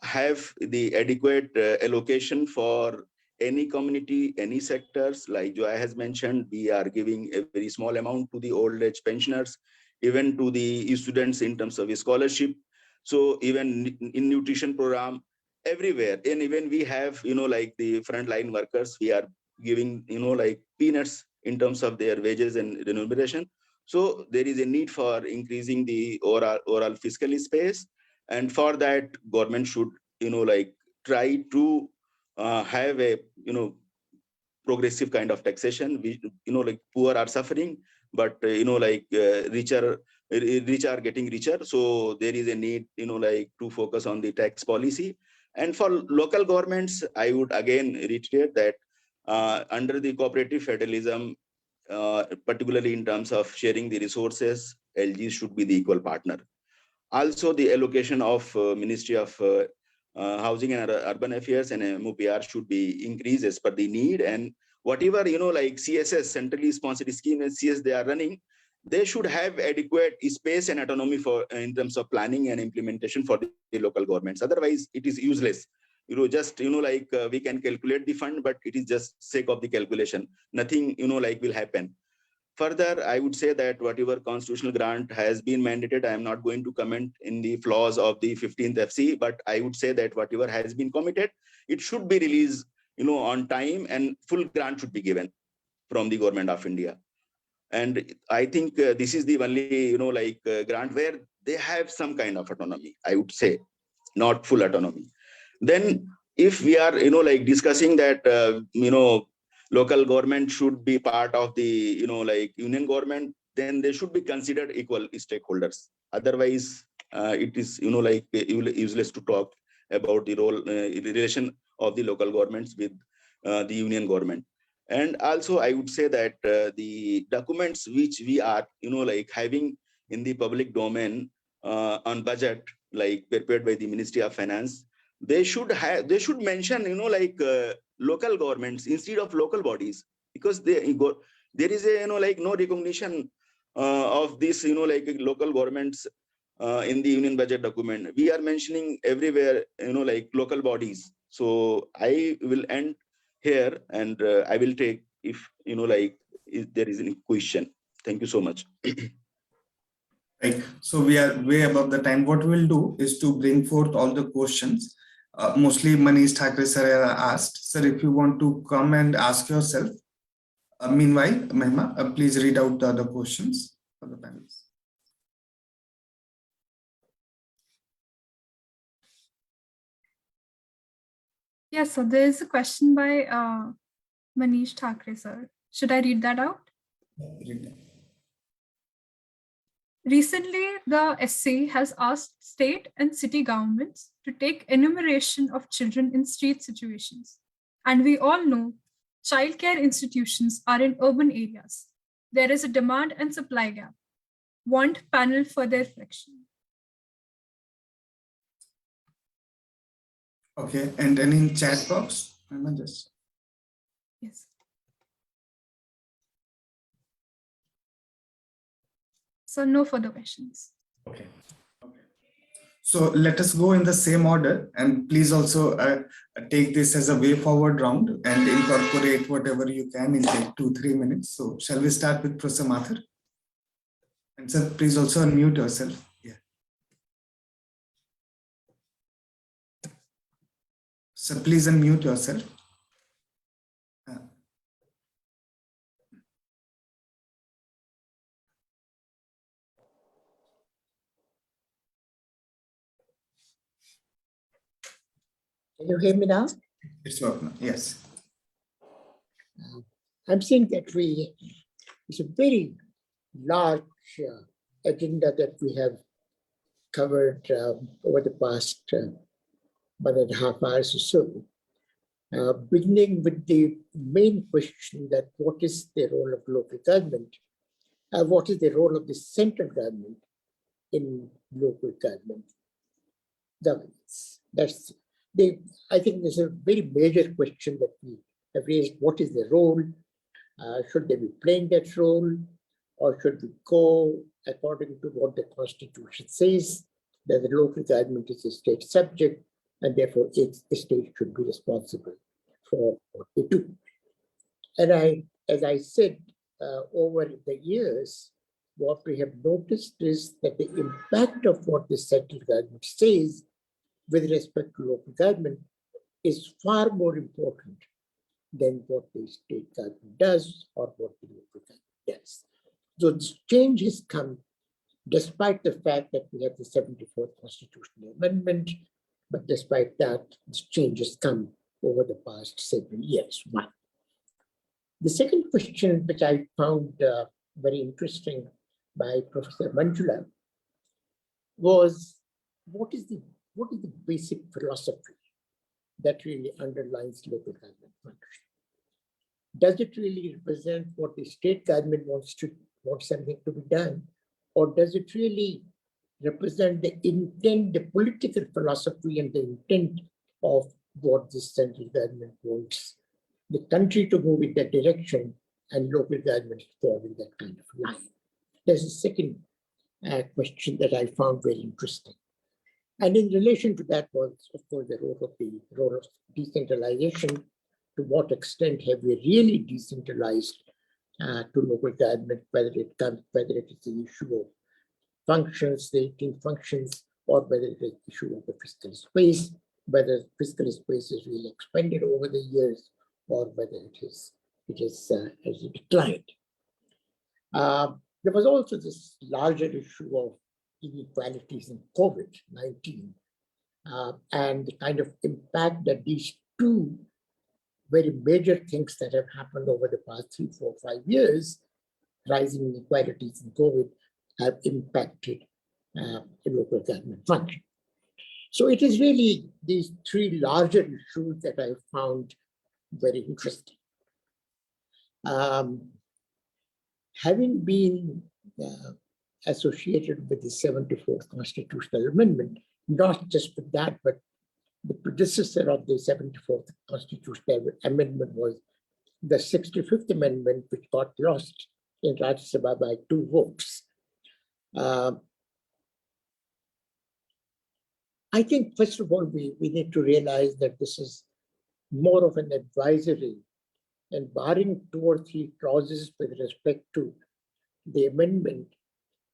Speaker 8: have the adequate allocation for any community, any sectors. Like Joy has mentioned, we are giving a very small amount to the old age pensioners, even to the students in terms of a scholarship. So even in nutrition program, everywhere. And even we have, the frontline workers, we are giving, peanuts in terms of their wages and remuneration. So there is a need for increasing the overall fiscal space. And for that, government should, try to have a, progressive kind of taxation. We, poor are suffering, but, rich are getting richer. So there is a need, to focus on the tax policy. And for local governments, I would again reiterate that under the cooperative federalism, particularly in terms of sharing the resources, LGs should be the equal partner. Also, the allocation of Ministry of Housing and Urban Affairs and MOPR should be increased as per the need. And whatever, CSS, centrally sponsored scheme, and CS they are running, they should have adequate space and autonomy for in terms of planning and implementation for the local governments. Otherwise, it is useless. Just, we can calculate the fund, but it is just sake of the calculation. Nothing, will happen. Further, I would say that whatever constitutional grant has been mandated, I am not going to comment in the flaws of the 15th FC, but I would say that whatever has been committed, it should be released, on time, and full grant should be given from the government of India. And I think this is the only, grant where they have some kind of autonomy, I would say, not full autonomy. Then if we are, discussing that, local government should be part of the, union government, then they should be considered equal stakeholders. Otherwise, it is, useless to talk about the role, relation of the local governments with the union government. And also, I would say that the documents which we are, having in the public domain on budget, prepared by the Ministry of Finance, they should mention, local governments instead of local bodies, because there is a, no recognition of this, local governments in the union budget document. We are mentioning everywhere, local bodies. So I will end here, and I will take if, if there is any question. Thank you so much.
Speaker 6: Right. So we are way above the time. What we'll do is to bring forth all the questions. Mostly Manish Thakre sir asked. Sir, if you want to come and ask yourself. Meanwhile, Mahima, please read out the other questions for the panelists.
Speaker 1: Yes, so there is a question by Manish Thakre, sir. Should I read that out? Recently, the essay has asked state and city governments to take enumeration of children in street situations. And we all know childcare institutions are in urban areas. There is a demand and supply gap. Want panel for their reflection.
Speaker 6: Okay, and any chat box? Just
Speaker 1: Yes. So no further questions.
Speaker 6: okay. So let us go in the same order, and please also take this as a way forward round and incorporate whatever you can in like 2-3 minutes. So shall we start with Professor Mathur? And sir, please also unmute yourself. Yeah. Sir, please unmute yourself.
Speaker 5: Can you hear me now?
Speaker 6: It's working. Yes.
Speaker 5: I'm saying that it's a very large agenda that we have covered over the past 1.5 hours or so. Beginning with the main question that what is the role of local government? What is the role of the central government in local government governance? I think this is a very major question that we have raised. What is the role? Should they be playing that role? Or should we go according to what the Constitution says, that the local government is a state subject, and therefore the state should be responsible for what they do. And as I said, over the years, what we have noticed is that the impact of what the central government says with respect to local government is far more important than what the state government does or what the local government does. So this change has come despite the fact that we have the 74th Constitutional Amendment, but despite that, this change has come over the past several years. One. The second question, which I found very interesting by Professor Manjula, was what is the basic philosophy that really underlines local government function? Does it really represent what the state government wants something to be done? Or does it really represent the intent, the political philosophy and the intent of what the central government wants the country to move in that direction and local government to follow that kind of line? There's a second question that I found very interesting. And in relation to that was, of course, the role of decentralization. To what extent have we really decentralized to local government, whether it is the issue of functions, the 18 functions, or whether it is the issue of the fiscal space, whether fiscal space is really expanded over the years, or whether it has declined. There was also this larger issue of inequalities in COVID-19 and the kind of impact that these two very major things that have happened over the past 3, 4, 5 years, rising inequalities in COVID, have impacted the local government function. So it is really these three larger issues that I found very interesting. Having been associated with the 74th Constitutional Amendment, not just with that, but the predecessor of the 74th Constitutional Amendment was the 65th Amendment, which got lost in Rajya Sabha by 2 votes. I think, first of all, we need to realize that this is more of an advisory, and barring 2 or 3 clauses with respect to the amendment,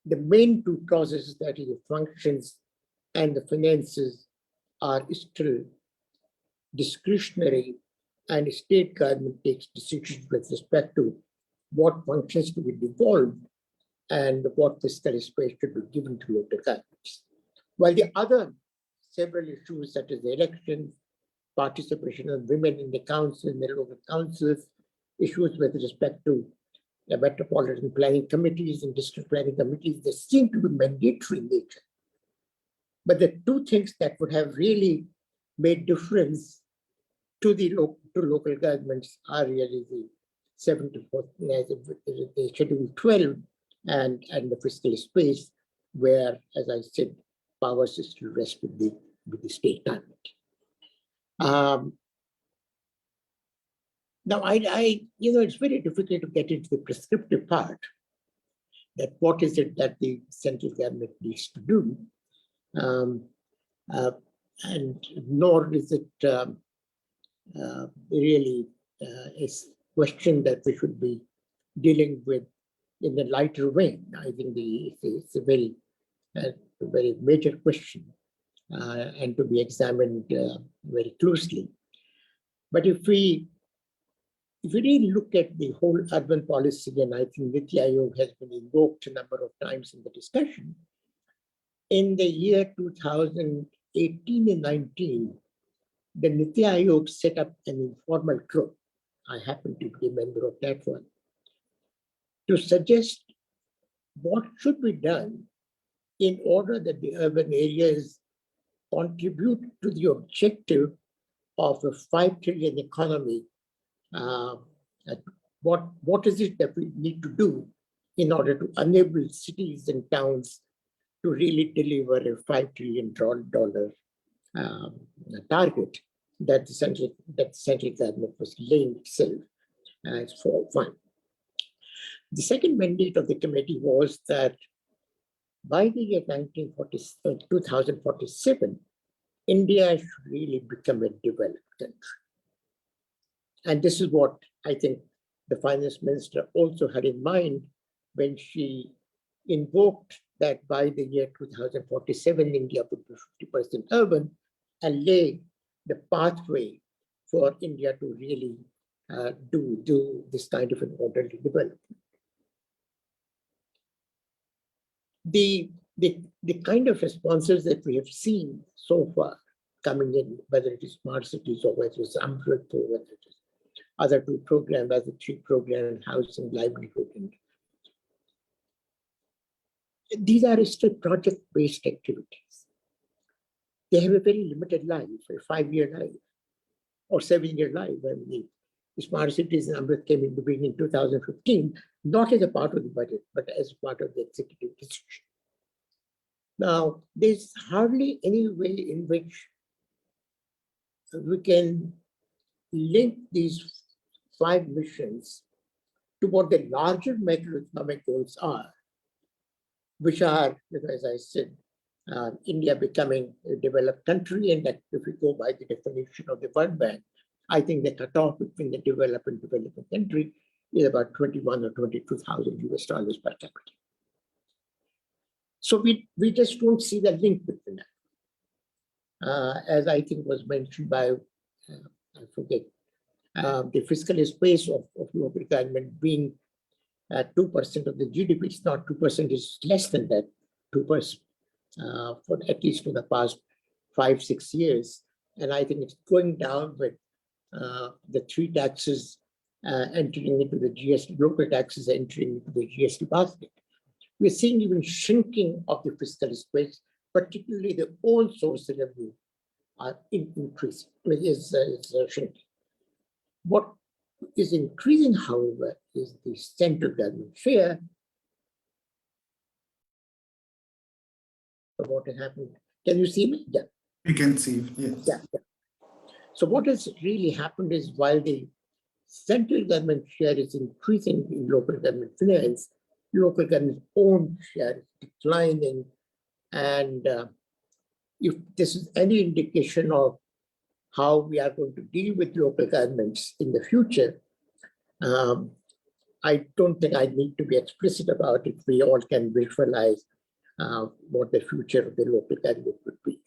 Speaker 5: the main 2 clauses, that is the functions and the finances, are still discretionary, and state government takes decisions with respect to what functions to be devolved and what fiscal space should be given to local governments. While the other several issues, such as the elections, participation of women in the council, in the local councils, issues with respect to the metropolitan planning committees and district planning committees, they seem to be mandatory in nature. But the two things that would have really made difference to the local governments are really the 74th, the Schedule 12 and the fiscal space, where, as I said, powers is to rest with the state government. Now, it's very difficult to get into the prescriptive part, that what is it that the central government needs to do, and nor is it really a question that we should be dealing with in a lighter vein. I think it's a very major question and to be examined very closely. But if we really look at the whole urban policy, and I think Niti Aayog has been invoked a number of times in the discussion, in the year 2018 and 19, the Niti Aayog set up an informal group. I happen to be a member of that one, to suggest what should be done in order that the urban areas contribute to the objective of a 5 trillion economy. What is it that we need to do in order to enable cities and towns to really deliver a $5 trillion target that the central government was laying itself as for one. The second mandate of the committee was that by the year 2047, India should really become a developed country. And this is what I think the finance minister also had in mind when she invoked that by the year 2047, India would be 50% urban, and lay the pathway for India to really do this kind of an orderly development. The kind of responses that we have seen so far coming in, whether it is smart cities or whether it is UMPRI or whether it is other two programs, as the three program, housing, livelihood, and these are still project-based activities. They have a very limited life, a 5-year life or 7-year life. When the smart cities in UMPRI came into being in 2015, not as a part of the budget, but as part of the executive decision. Now, there's hardly any way in which we can link these 5 missions to what the larger macroeconomic goals are, which are, as I said, India becoming a developed country, and that if we go by the definition of the World Bank, I think the cutoff between the developed and developing country is about 21 or 22,000 US dollars per capita. So we just don't see the link between that. As I think was mentioned by, I forget, the fiscal space of local government being 2% of the GDP. It's not 2%, it's less than that, 2%, for at least for the past 5-6 years. And I think it's going down with the 3 taxes entering into the GST, local taxes entering into the GST basket. We're seeing even shrinking of the fiscal space, particularly the own source revenue are increasing, is shrinking. What is increasing, however, is the central government share of what has happened. Can you see me? Yeah.
Speaker 6: We can see, yes.
Speaker 5: Yeah. So what has really happened is, while the central government share is increasing in local government finance, local government's own share is declining. And if this is any indication of how we are going to deal with local governments in the future, I don't think I need to be explicit about it. We all can visualize what the future of the local government would be.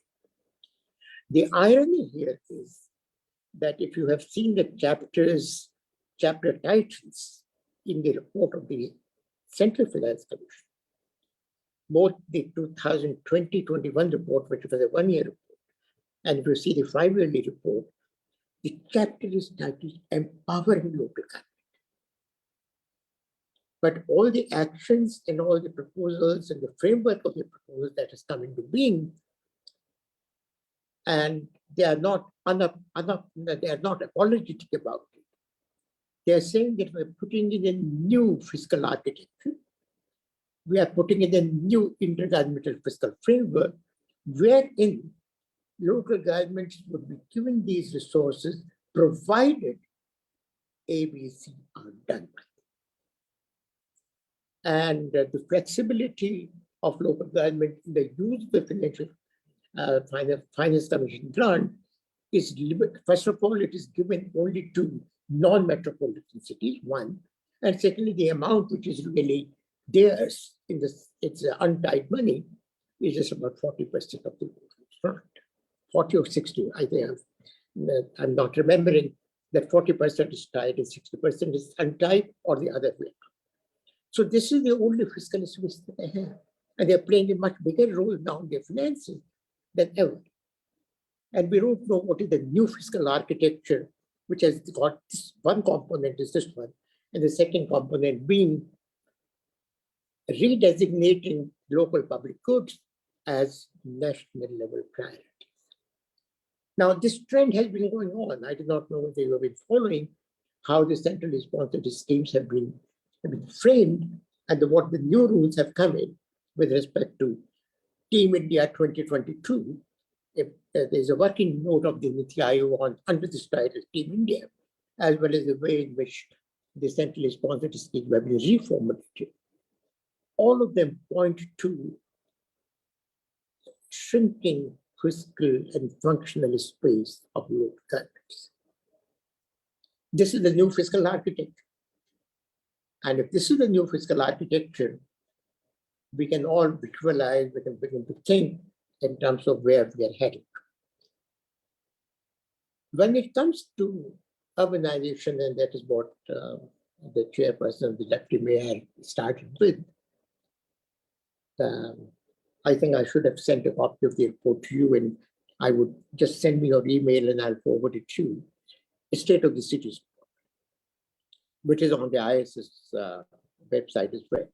Speaker 5: The irony here is that if you have seen the chapter titles in the report of the Central Finance Commission, both the 2020-21 report, which was a 1-year report, and if you see the 5-yearly report, The chapter is titled Empowering Local Government. But all the actions and all the proposals and the framework of the proposals that has come into being, and they are not apologetic about it. They are saying that we're putting in a new fiscal architecture. We are putting in a new intergovernmental fiscal framework, wherein local governments would be given these resources provided ABC are done. And the flexibility of local government in the use of the financial finance commission grant is limited. First of all, it is given only to non-metropolitan cities, one, and secondly, the amount which is really theirs in this, it's untied money, is just about 40% of the grant, 40 or 60. I think I'm not remembering that 40% is tied and 60% is untied, or the other way. So this is the only fiscal instrument that they have, and they're playing a much bigger role now in their finances than ever. And we don't know what is the new fiscal architecture, which has got this one component is this one, and the second component being redesignating local public goods as national level priorities. Now, this trend has been going on. I do not know if you have been following how the centrally sponsored schemes have been framed and what the new rules have come in with respect to Team India 2022. There's a working note of the Niti Aayog on under this title, Team India, as well as the way in which the centrally sponsored schemes have been reformulated. All of them point to shrinking fiscal and functional space of local governments. This is the new fiscal architecture. And if this is the new fiscal architecture, we can all visualize, we can begin to think in terms of where we are heading. When it comes to urbanization, and that is what the chairperson of the deputy mayor started with, I think I should have sent a copy of the report to you, and I would just send me your email and I'll forward it to you. The State of the Cities, which is on the ISS website as well.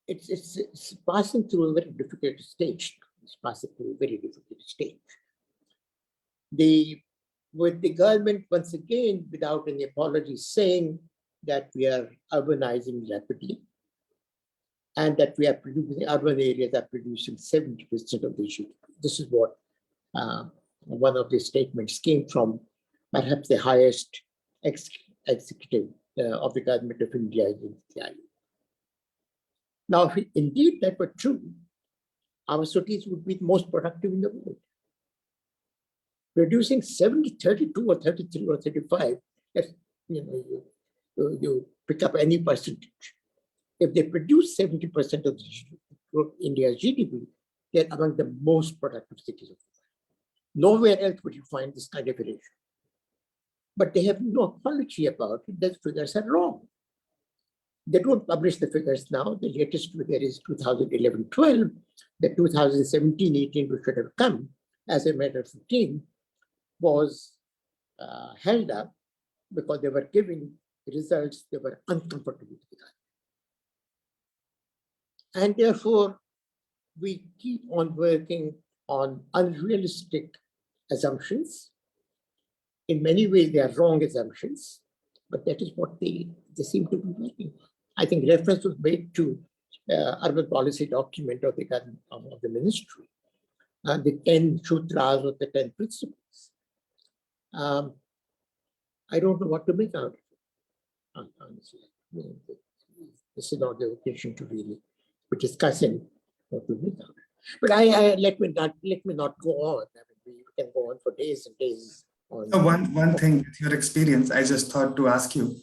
Speaker 5: It's passing through a very difficult stage. It's passing through a very difficult stage. With the government once again, without any apology, saying that we are urbanizing rapidly and that we are producing, urban areas are producing 70% of the GDP. This is what one of the statements came from, perhaps the highest executive of the government of India. Now, if indeed that were true, our cities would be the most productive in the world. Producing 70, 32 or 33 or 35, you pick up any percentage. If they produce 70% of India's GDP, they're among the most productive cities of the world. Nowhere else would you find this kind of relation. But they have no apology about it. Those figures are wrong. They don't publish the figures now. The latest figure is 2011-12. The 2017-18, which should have come as a matter of routine, was held up because they were giving results they were uncomfortable with. And therefore, we keep on working on unrealistic assumptions. In many ways, they are wrong assumptions, but that is what they seem to be working on. I think reference was made to urban policy document of the ministry, the 10 sutras or the 10 principles. I don't know what to make out of it, honestly. This is not the occasion to really be discussing what to make out of it. But let me not go on. I mean, we can go on for days and days.
Speaker 6: So one thing with your experience, I just thought to ask you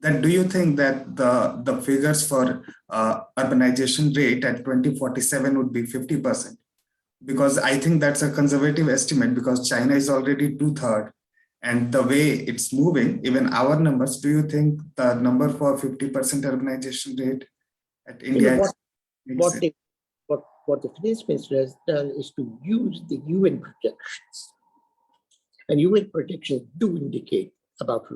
Speaker 6: that do you think that the figures for urbanization rate at 2047 would be 50%? Because I think that's a conservative estimate because China is already 2/3. And the way it's moving, even our numbers, do you think the number for 50% urbanization rate at India?
Speaker 5: what the finance minister has done is to use the UN projections. And UN projections do indicate about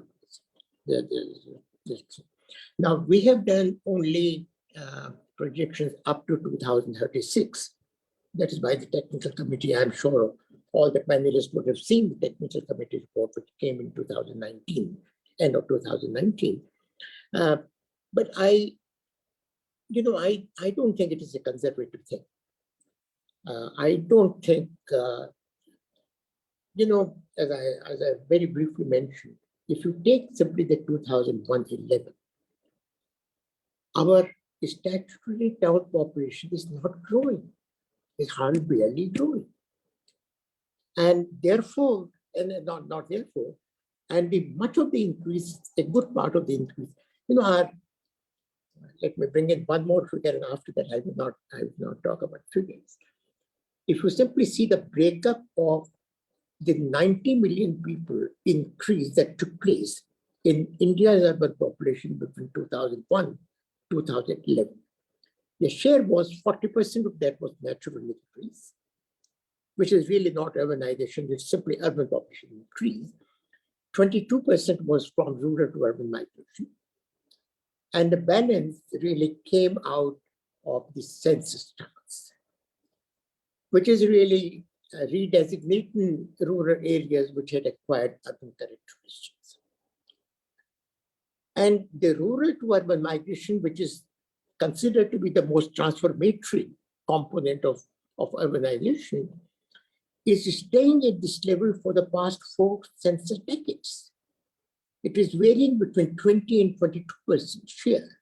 Speaker 5: now we have done only projections up to 2036. That is by the technical committee. I'm sure all the panelists would have seen the technical committee report, which came in 2019, end of 2019. But I don't think it is a conservative thing. I don't think, as I very briefly mentioned, if you take simply the 2001-11, our statutory town population is not growing. It's hardly barely growing. And therefore, and not therefore, and much of the increase, a good part of the increase, let me bring in one more figure, and after that I will not talk about figures. If you simply see the breakup of the 90 million people increase that took place in India's urban population between 2001 2011, the share was 40% of that was natural increase, which is really not urbanization, it's simply urban population increase. 22% was from rural to urban migration. And the balance really came out of the census tracts, which is really redesignating rural areas which had acquired urban characteristics. And the rural to urban migration, which is considered to be the most transformatory component of urbanization, is staying at this level for the past 4 census decades. It is varying between 20 and 22% share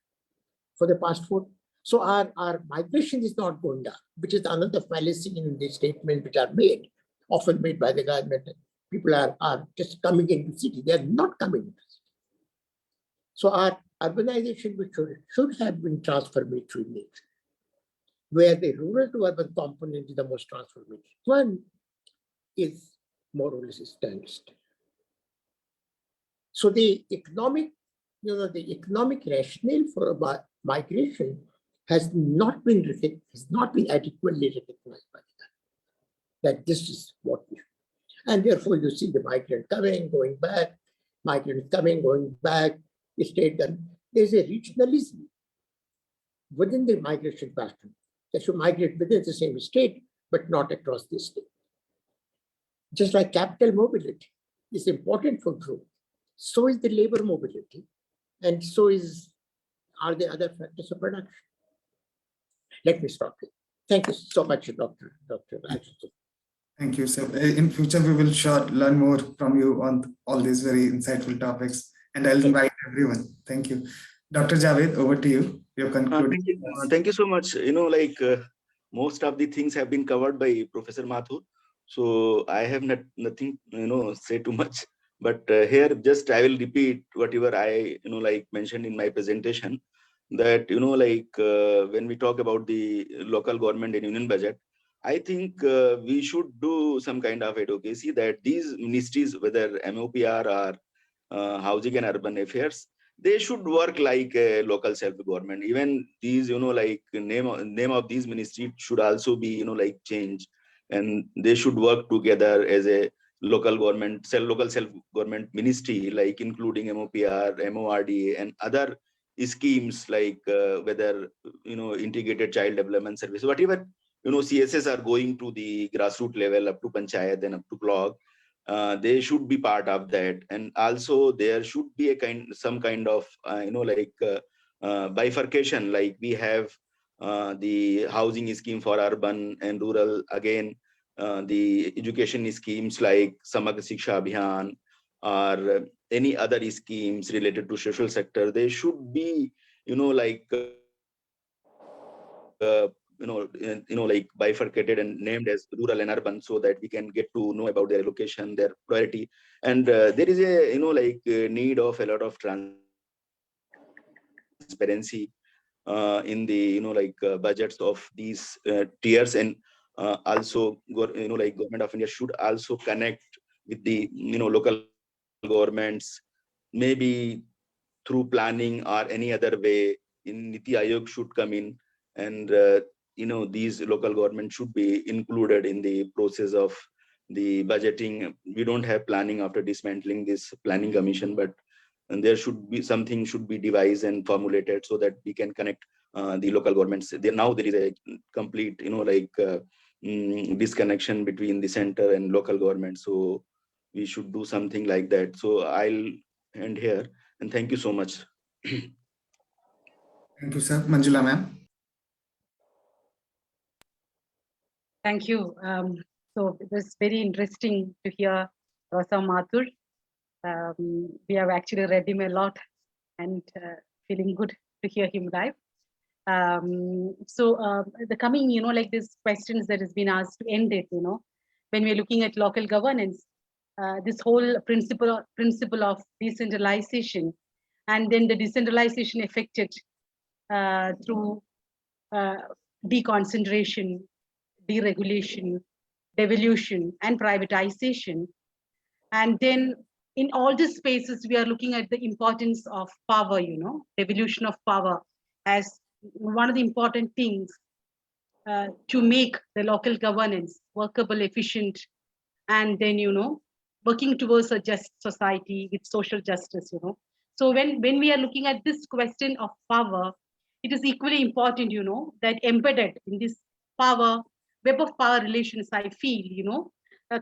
Speaker 5: for the past 4. So our migration is not going down, which is another fallacy in the statement which are made, often made by the government. People are just coming into the city. They are not coming into the city. So our urbanization, which should have been transformatory nature, where the rural to urban component is the most transformative one, is more or less standstill. So the economic rationale for migration has not been adequately recognized by the government, that this is what we should. And therefore you see the migrant coming, going back, migrants coming, going back, the state done. There's a regionalism within the migration pattern. They should migrate within the same state, but not across the state. Just like capital mobility is important for growth, so is the labor mobility, and so are the other factors of production. Let me stop here. Thank you so much, Dr. Rajendra.
Speaker 6: Thank you, sir. In future, we will sure learn more from you on all these very insightful topics, and I'll invite everyone. Thank you. Dr. Javed, over to you. Your concluding.
Speaker 8: Thank you so much. Most of the things have been covered by Professor Mathur. So I have nothing, say too much. But here, just I will repeat whatever I, mentioned in my presentation. That when we talk about the local government and union budget, I think we should do some kind of advocacy that these ministries, whether MOPR or Housing and Urban Affairs, they should work like a local self-government. Even these, name of these ministries should also be, changed, and they should work together as a local self-government ministry, like including MOPR, MORDA, and other schemes like whether integrated child development service, whatever CSS are going to the grassroots level up to panchayat and up to block. They should be part of that, and also there should be some kind of bifurcation, like we have the housing scheme for urban and rural, again the education schemes like Samagra Shiksha Abhiyan or any other schemes related to social sector. They should be bifurcated and named as rural and urban, so that we can get to know about their allocation, their priority. And there is a need of a lot of transparency in the budgets of these tiers, and also Government of India should also connect with the local governments, maybe through planning or any other way. In Niti Aayog should come in, and these local governments should be included in the process of the budgeting. We don't have planning after dismantling this planning commission, but there should be something should be devised and formulated so that we can connect the local governments. Now there is a complete, disconnection between the center and local government. So we should do something like that. So I'll end here and thank you so much.
Speaker 6: Thank you, sir. Manjula, ma'am.
Speaker 3: Thank you. So it was very interesting to hear Professor Mathur. We have actually read him a lot and feeling good to hear him live. The coming, like these questions that has been asked to end it, when we're looking at local governance, this whole principle of decentralization, and then the decentralization affected through deconcentration, deregulation, devolution, and privatization. And then in all these spaces, we are looking at the importance of power, devolution of power as one of the important things to make the local governance workable, efficient, and then, working towards a just society with social justice, So when we are looking at this question of power, it is equally important, that embedded in this power, web of power relations, I feel,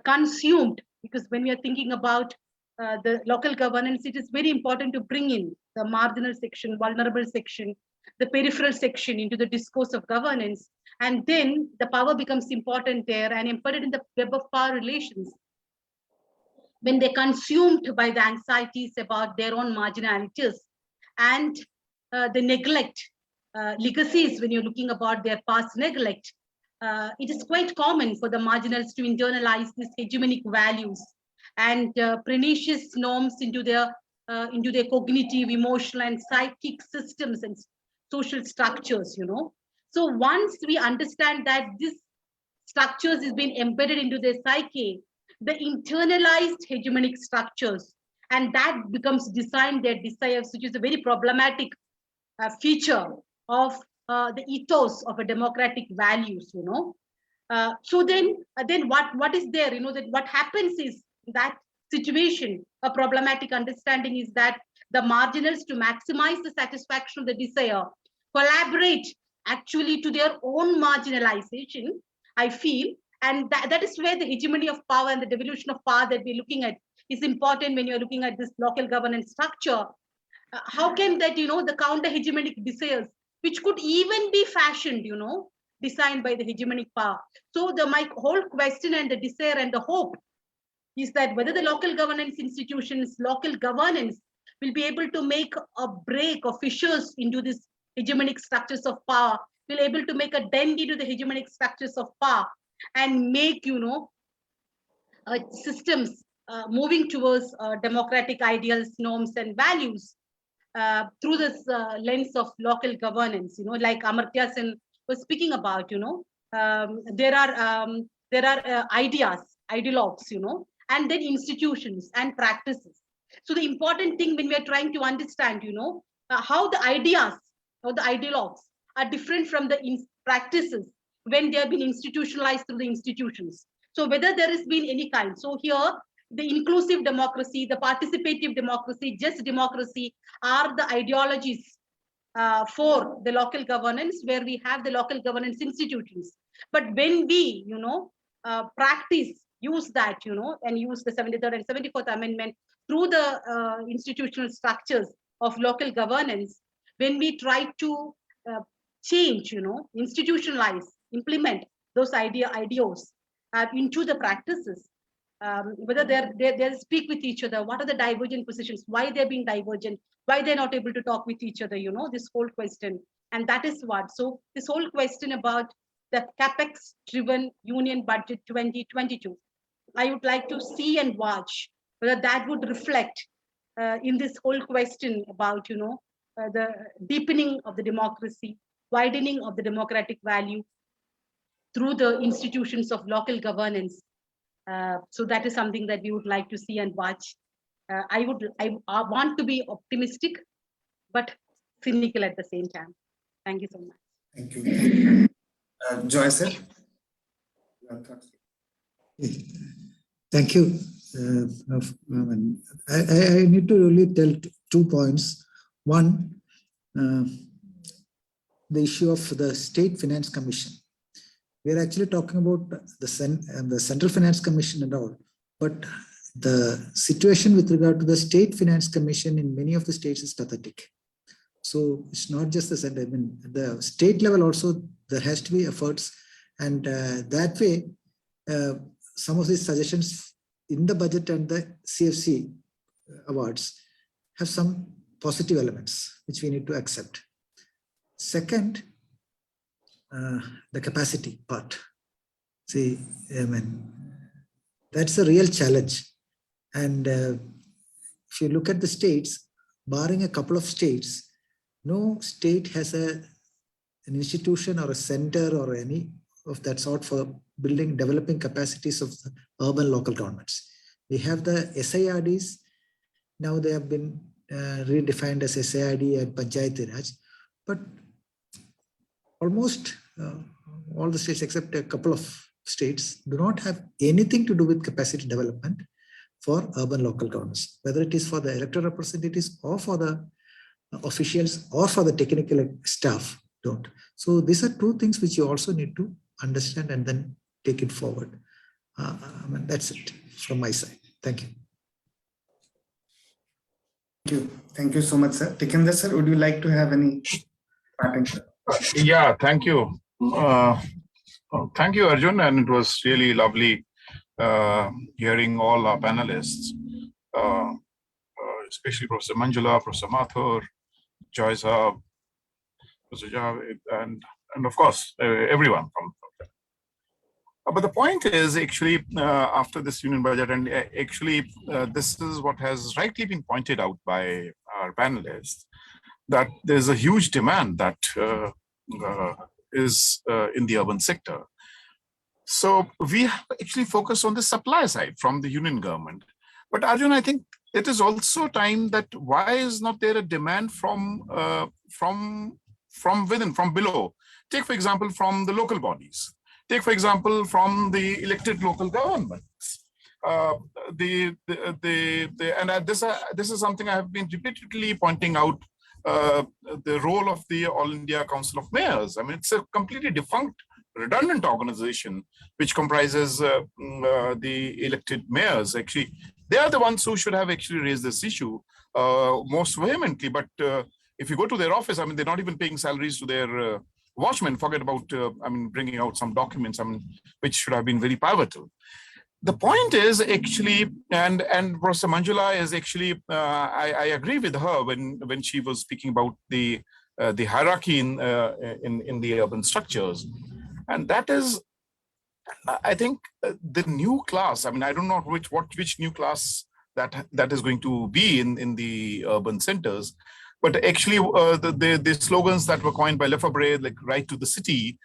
Speaker 3: consumed, because when we are thinking about the local governance, it is very important to bring in the marginal section, vulnerable section, the peripheral section into the discourse of governance. And then the power becomes important there and embedded in the web of power relations. When they're consumed by the anxieties about their own marginalities and the neglect, legacies, when you're looking about their past neglect, it is quite common for the marginals to internalize these hegemonic values and pernicious norms into their cognitive, emotional, and psychic systems and social structures, So once we understand that this structures is being embedded into their psyche, the internalized hegemonic structures, and that becomes designed their desires, which is a very problematic feature of the ethos of a democratic values, So then what is there, that what happens is that situation, a problematic understanding is that the marginals, to maximize the satisfaction of the desire, collaborate actually to their own marginalization, I feel. And that is where the hegemony of power and the devolution of power that we're looking at is important when you're looking at this local governance structure. How can that, the counter hegemonic desires, which could even be fashioned, designed by the hegemonic power. So my whole question and the desire and the hope is that whether the local governance institutions, local governance will be able to make a break or fissures into this hegemonic structures of power, will able to make a dent into the hegemonic structures of power and make, systems moving towards democratic ideals, norms, and values through this lens of local governance, like Amartya Sen was speaking about, there are ideas, ideologues, and then institutions and practices. So the important thing when we are trying to understand, how the ideas or the ideologues are different from the practices when they have been institutionalized through the institutions. So whether there has been any kind. So here, the inclusive democracy, the participative democracy, just democracy are the ideologies for the local governance, where we have the local governance institutions. But when we, practice, use that, and use the 73rd and 74th Amendment through the institutional structures of local governance, when we try to change, institutionalize, implement those ideas into the practices, whether they speak with each other, what are the divergent positions, why they're being divergent, why they're not able to talk with each other, this whole question. And that is what, so this whole question about the capex driven union budget 2022, I would like to see and watch whether that would reflect in this whole question about, the deepening of the democracy, widening of the democratic value through the institutions of local governance. So that is something that we would like to see and watch. I want to be optimistic, but cynical at the same time. Thank you so much.
Speaker 6: Thank you. Joy, sir.
Speaker 7: Thank you. I need to really tell 2 points. One, the issue of the State Finance Commission. We are actually talking about the Central Finance Commission and all, but the situation with regard to the State Finance Commission in many of the states is pathetic. So it's not just the center. I mean, the state level also there has to be efforts, and that way, some of these suggestions in the budget and the CFC awards have some positive elements which we need to accept. Second, the capacity part. See, I mean, that's a real challenge. And if you look at the states, barring a couple of states, no state has an institution or a center or any of that sort for developing capacities of the urban local governments. We have the SIRDs. Now they have been redefined as SIRD and Panchayati Raj, but almost all the states except a couple of states do not have anything to do with capacity development for urban local governments, whether it is for the elected representatives or for the officials or for the technical staff don't. So these are 2 things which you also need to understand and then take it forward. I mean, that's it from my side. Thank you.
Speaker 6: Thank you. Thank you so much, sir. Tikender, sir, would you like to have any parting?
Speaker 2: Yeah, thank you. Thank you, Arjun. And it was really lovely hearing all our panelists, especially Professor Manjula, Professor Mathur, Joy Saab, Professor Javed, and of course, everyone from there. But the point is actually after this union budget, and actually this is what has rightly been pointed out by our panelists, that there's a huge demand that is in the urban sector. So we have actually focused on the supply side from the union government. But Arjun, I think it is also time that why is not there a demand from within, from below? Take, for example, from the local bodies. Take, for example, from the elected local governments. This is something I have been repeatedly pointing out, the role of the All India Council of Mayors. I mean, it's a completely defunct, redundant organization which comprises the elected mayors. Actually, they are the ones who should have actually raised this issue most vehemently. But if you go to their office, I mean, they're not even paying salaries to their watchmen. Forget about, I mean, bringing out some documents, I mean, which should have been very pivotal. The point is actually, and Professor Manjula is actually, I agree with her when she was speaking about the hierarchy in the urban structures, and that is, I think, the new class. I mean, I don't know which new class that is going to be in the urban centers, but actually the slogans that were coined by Lefebvre, like "Right to the City,"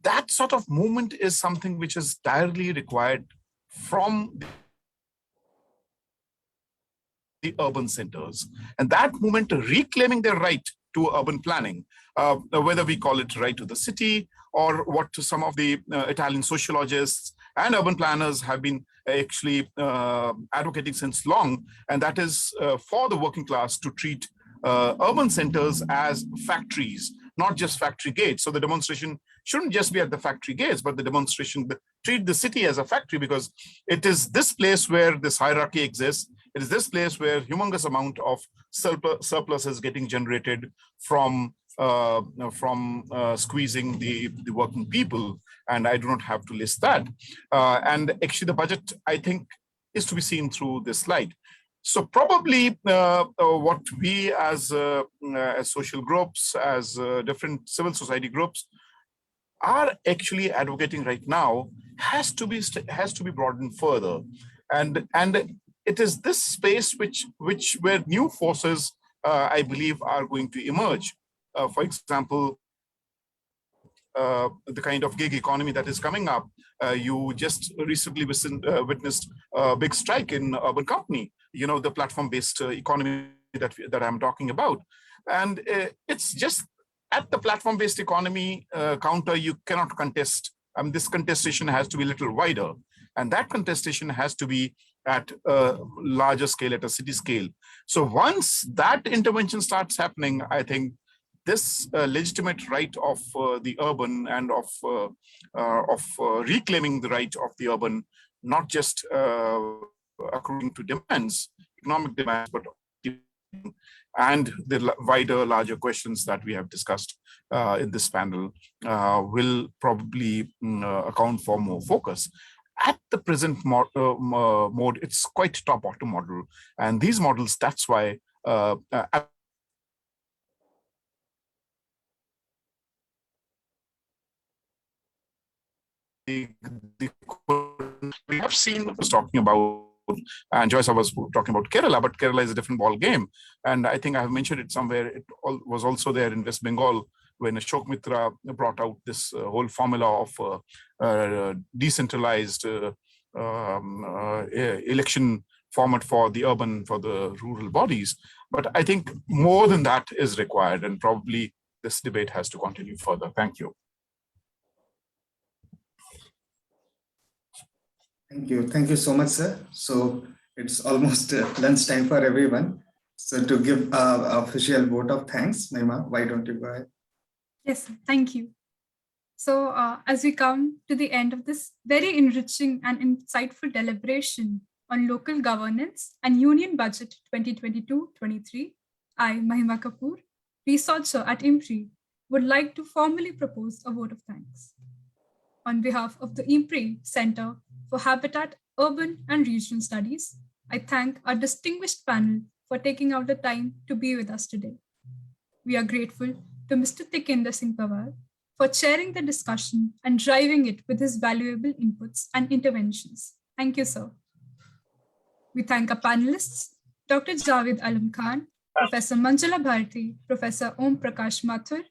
Speaker 2: that sort of movement is something which is direly required from the urban centers, and that movement reclaiming their right to urban planning, whether we call it right to the city or what some of the Italian sociologists and urban planners have been actually advocating since long, and that is for the working class to treat urban centers as factories, not just factory gates. So the demonstration shouldn't just be at the factory gates, but the demonstration treat the city as a factory, because it is this place where this hierarchy exists. It is this place where humongous amount of surplus is getting generated from squeezing the working people. And I do not have to list that. And actually the budget, I think, is to be seen through this slide. So probably what we as social groups, as different civil society groups are actually advocating right now has to be broadened further, and it is this space where new forces I believe are going to emerge. For example, the kind of gig economy that is coming up. You just recently witnessed a big strike in urban company. You know, the platform-based economy that I'm talking about, and it's just at the platform-based economy counter, you cannot contest. This contestation has to be a little wider, and that contestation has to be at a larger scale, at a city scale. So once that intervention starts happening, I think this legitimate right of the urban and of reclaiming the right of the urban, not just according to demands, economic demands, but and the wider, larger questions that we have discussed in this panel will probably account for more focus. At the present mode, it's quite top-bottom model. And these models, that's why we have seen was talking about, and Joyce was talking about Kerala, but Kerala is a different ball game. And I think I have mentioned it somewhere. It was also there in West Bengal when Ashok Mitra brought out this whole formula of decentralized election format for the urban, for the rural bodies. But I think more than that is required, and probably this debate has to continue further. Thank you.
Speaker 6: Thank you so much, sir. So it's almost lunchtime for everyone. So to give an official vote of thanks, Mahima, why don't you go ahead?
Speaker 1: Yes, thank you. So as we come to the end of this very enriching and insightful deliberation on local governance and Union Budget 2022-23, I, Mahima Kapoor, researcher at IMPRI, would like to formally propose a vote of thanks. On behalf of the IMPRI Center for Habitat, Urban and Regional Studies, I thank our distinguished panel for taking out the time to be with us today. We are grateful to Mr. Tikender Singh Panwar for chairing the discussion and driving it with his valuable inputs and interventions. Thank you, sir. We thank our panelists, Dr. Javed Alam Khan, Professor Manjula Bharathy, Professor Om Prakash Mathur,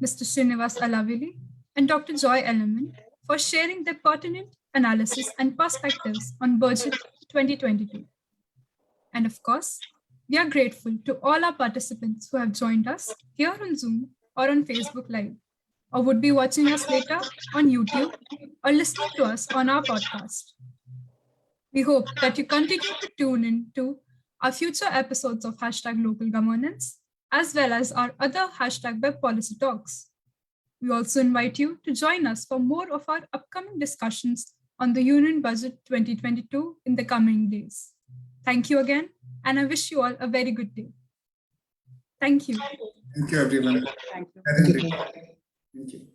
Speaker 1: Mr. Srinivas Alavilli, and Dr. Joy Ellerman for sharing their pertinent analysis and perspectives on Budget 2022. And of course, we are grateful to all our participants who have joined us here on Zoom or on Facebook Live, or would be watching us later on YouTube or listening to us on our podcast. We hope that you continue to tune in to our future episodes of #Local Governance, as well as our other #Web Policy Talks. We also invite you to join us for more of our upcoming discussions on the Union Budget 2022 in the coming days. Thank you again, and I wish you all a very good day. Thank you.
Speaker 6: Thank you, everyone.
Speaker 3: Thank you.
Speaker 6: Thank you.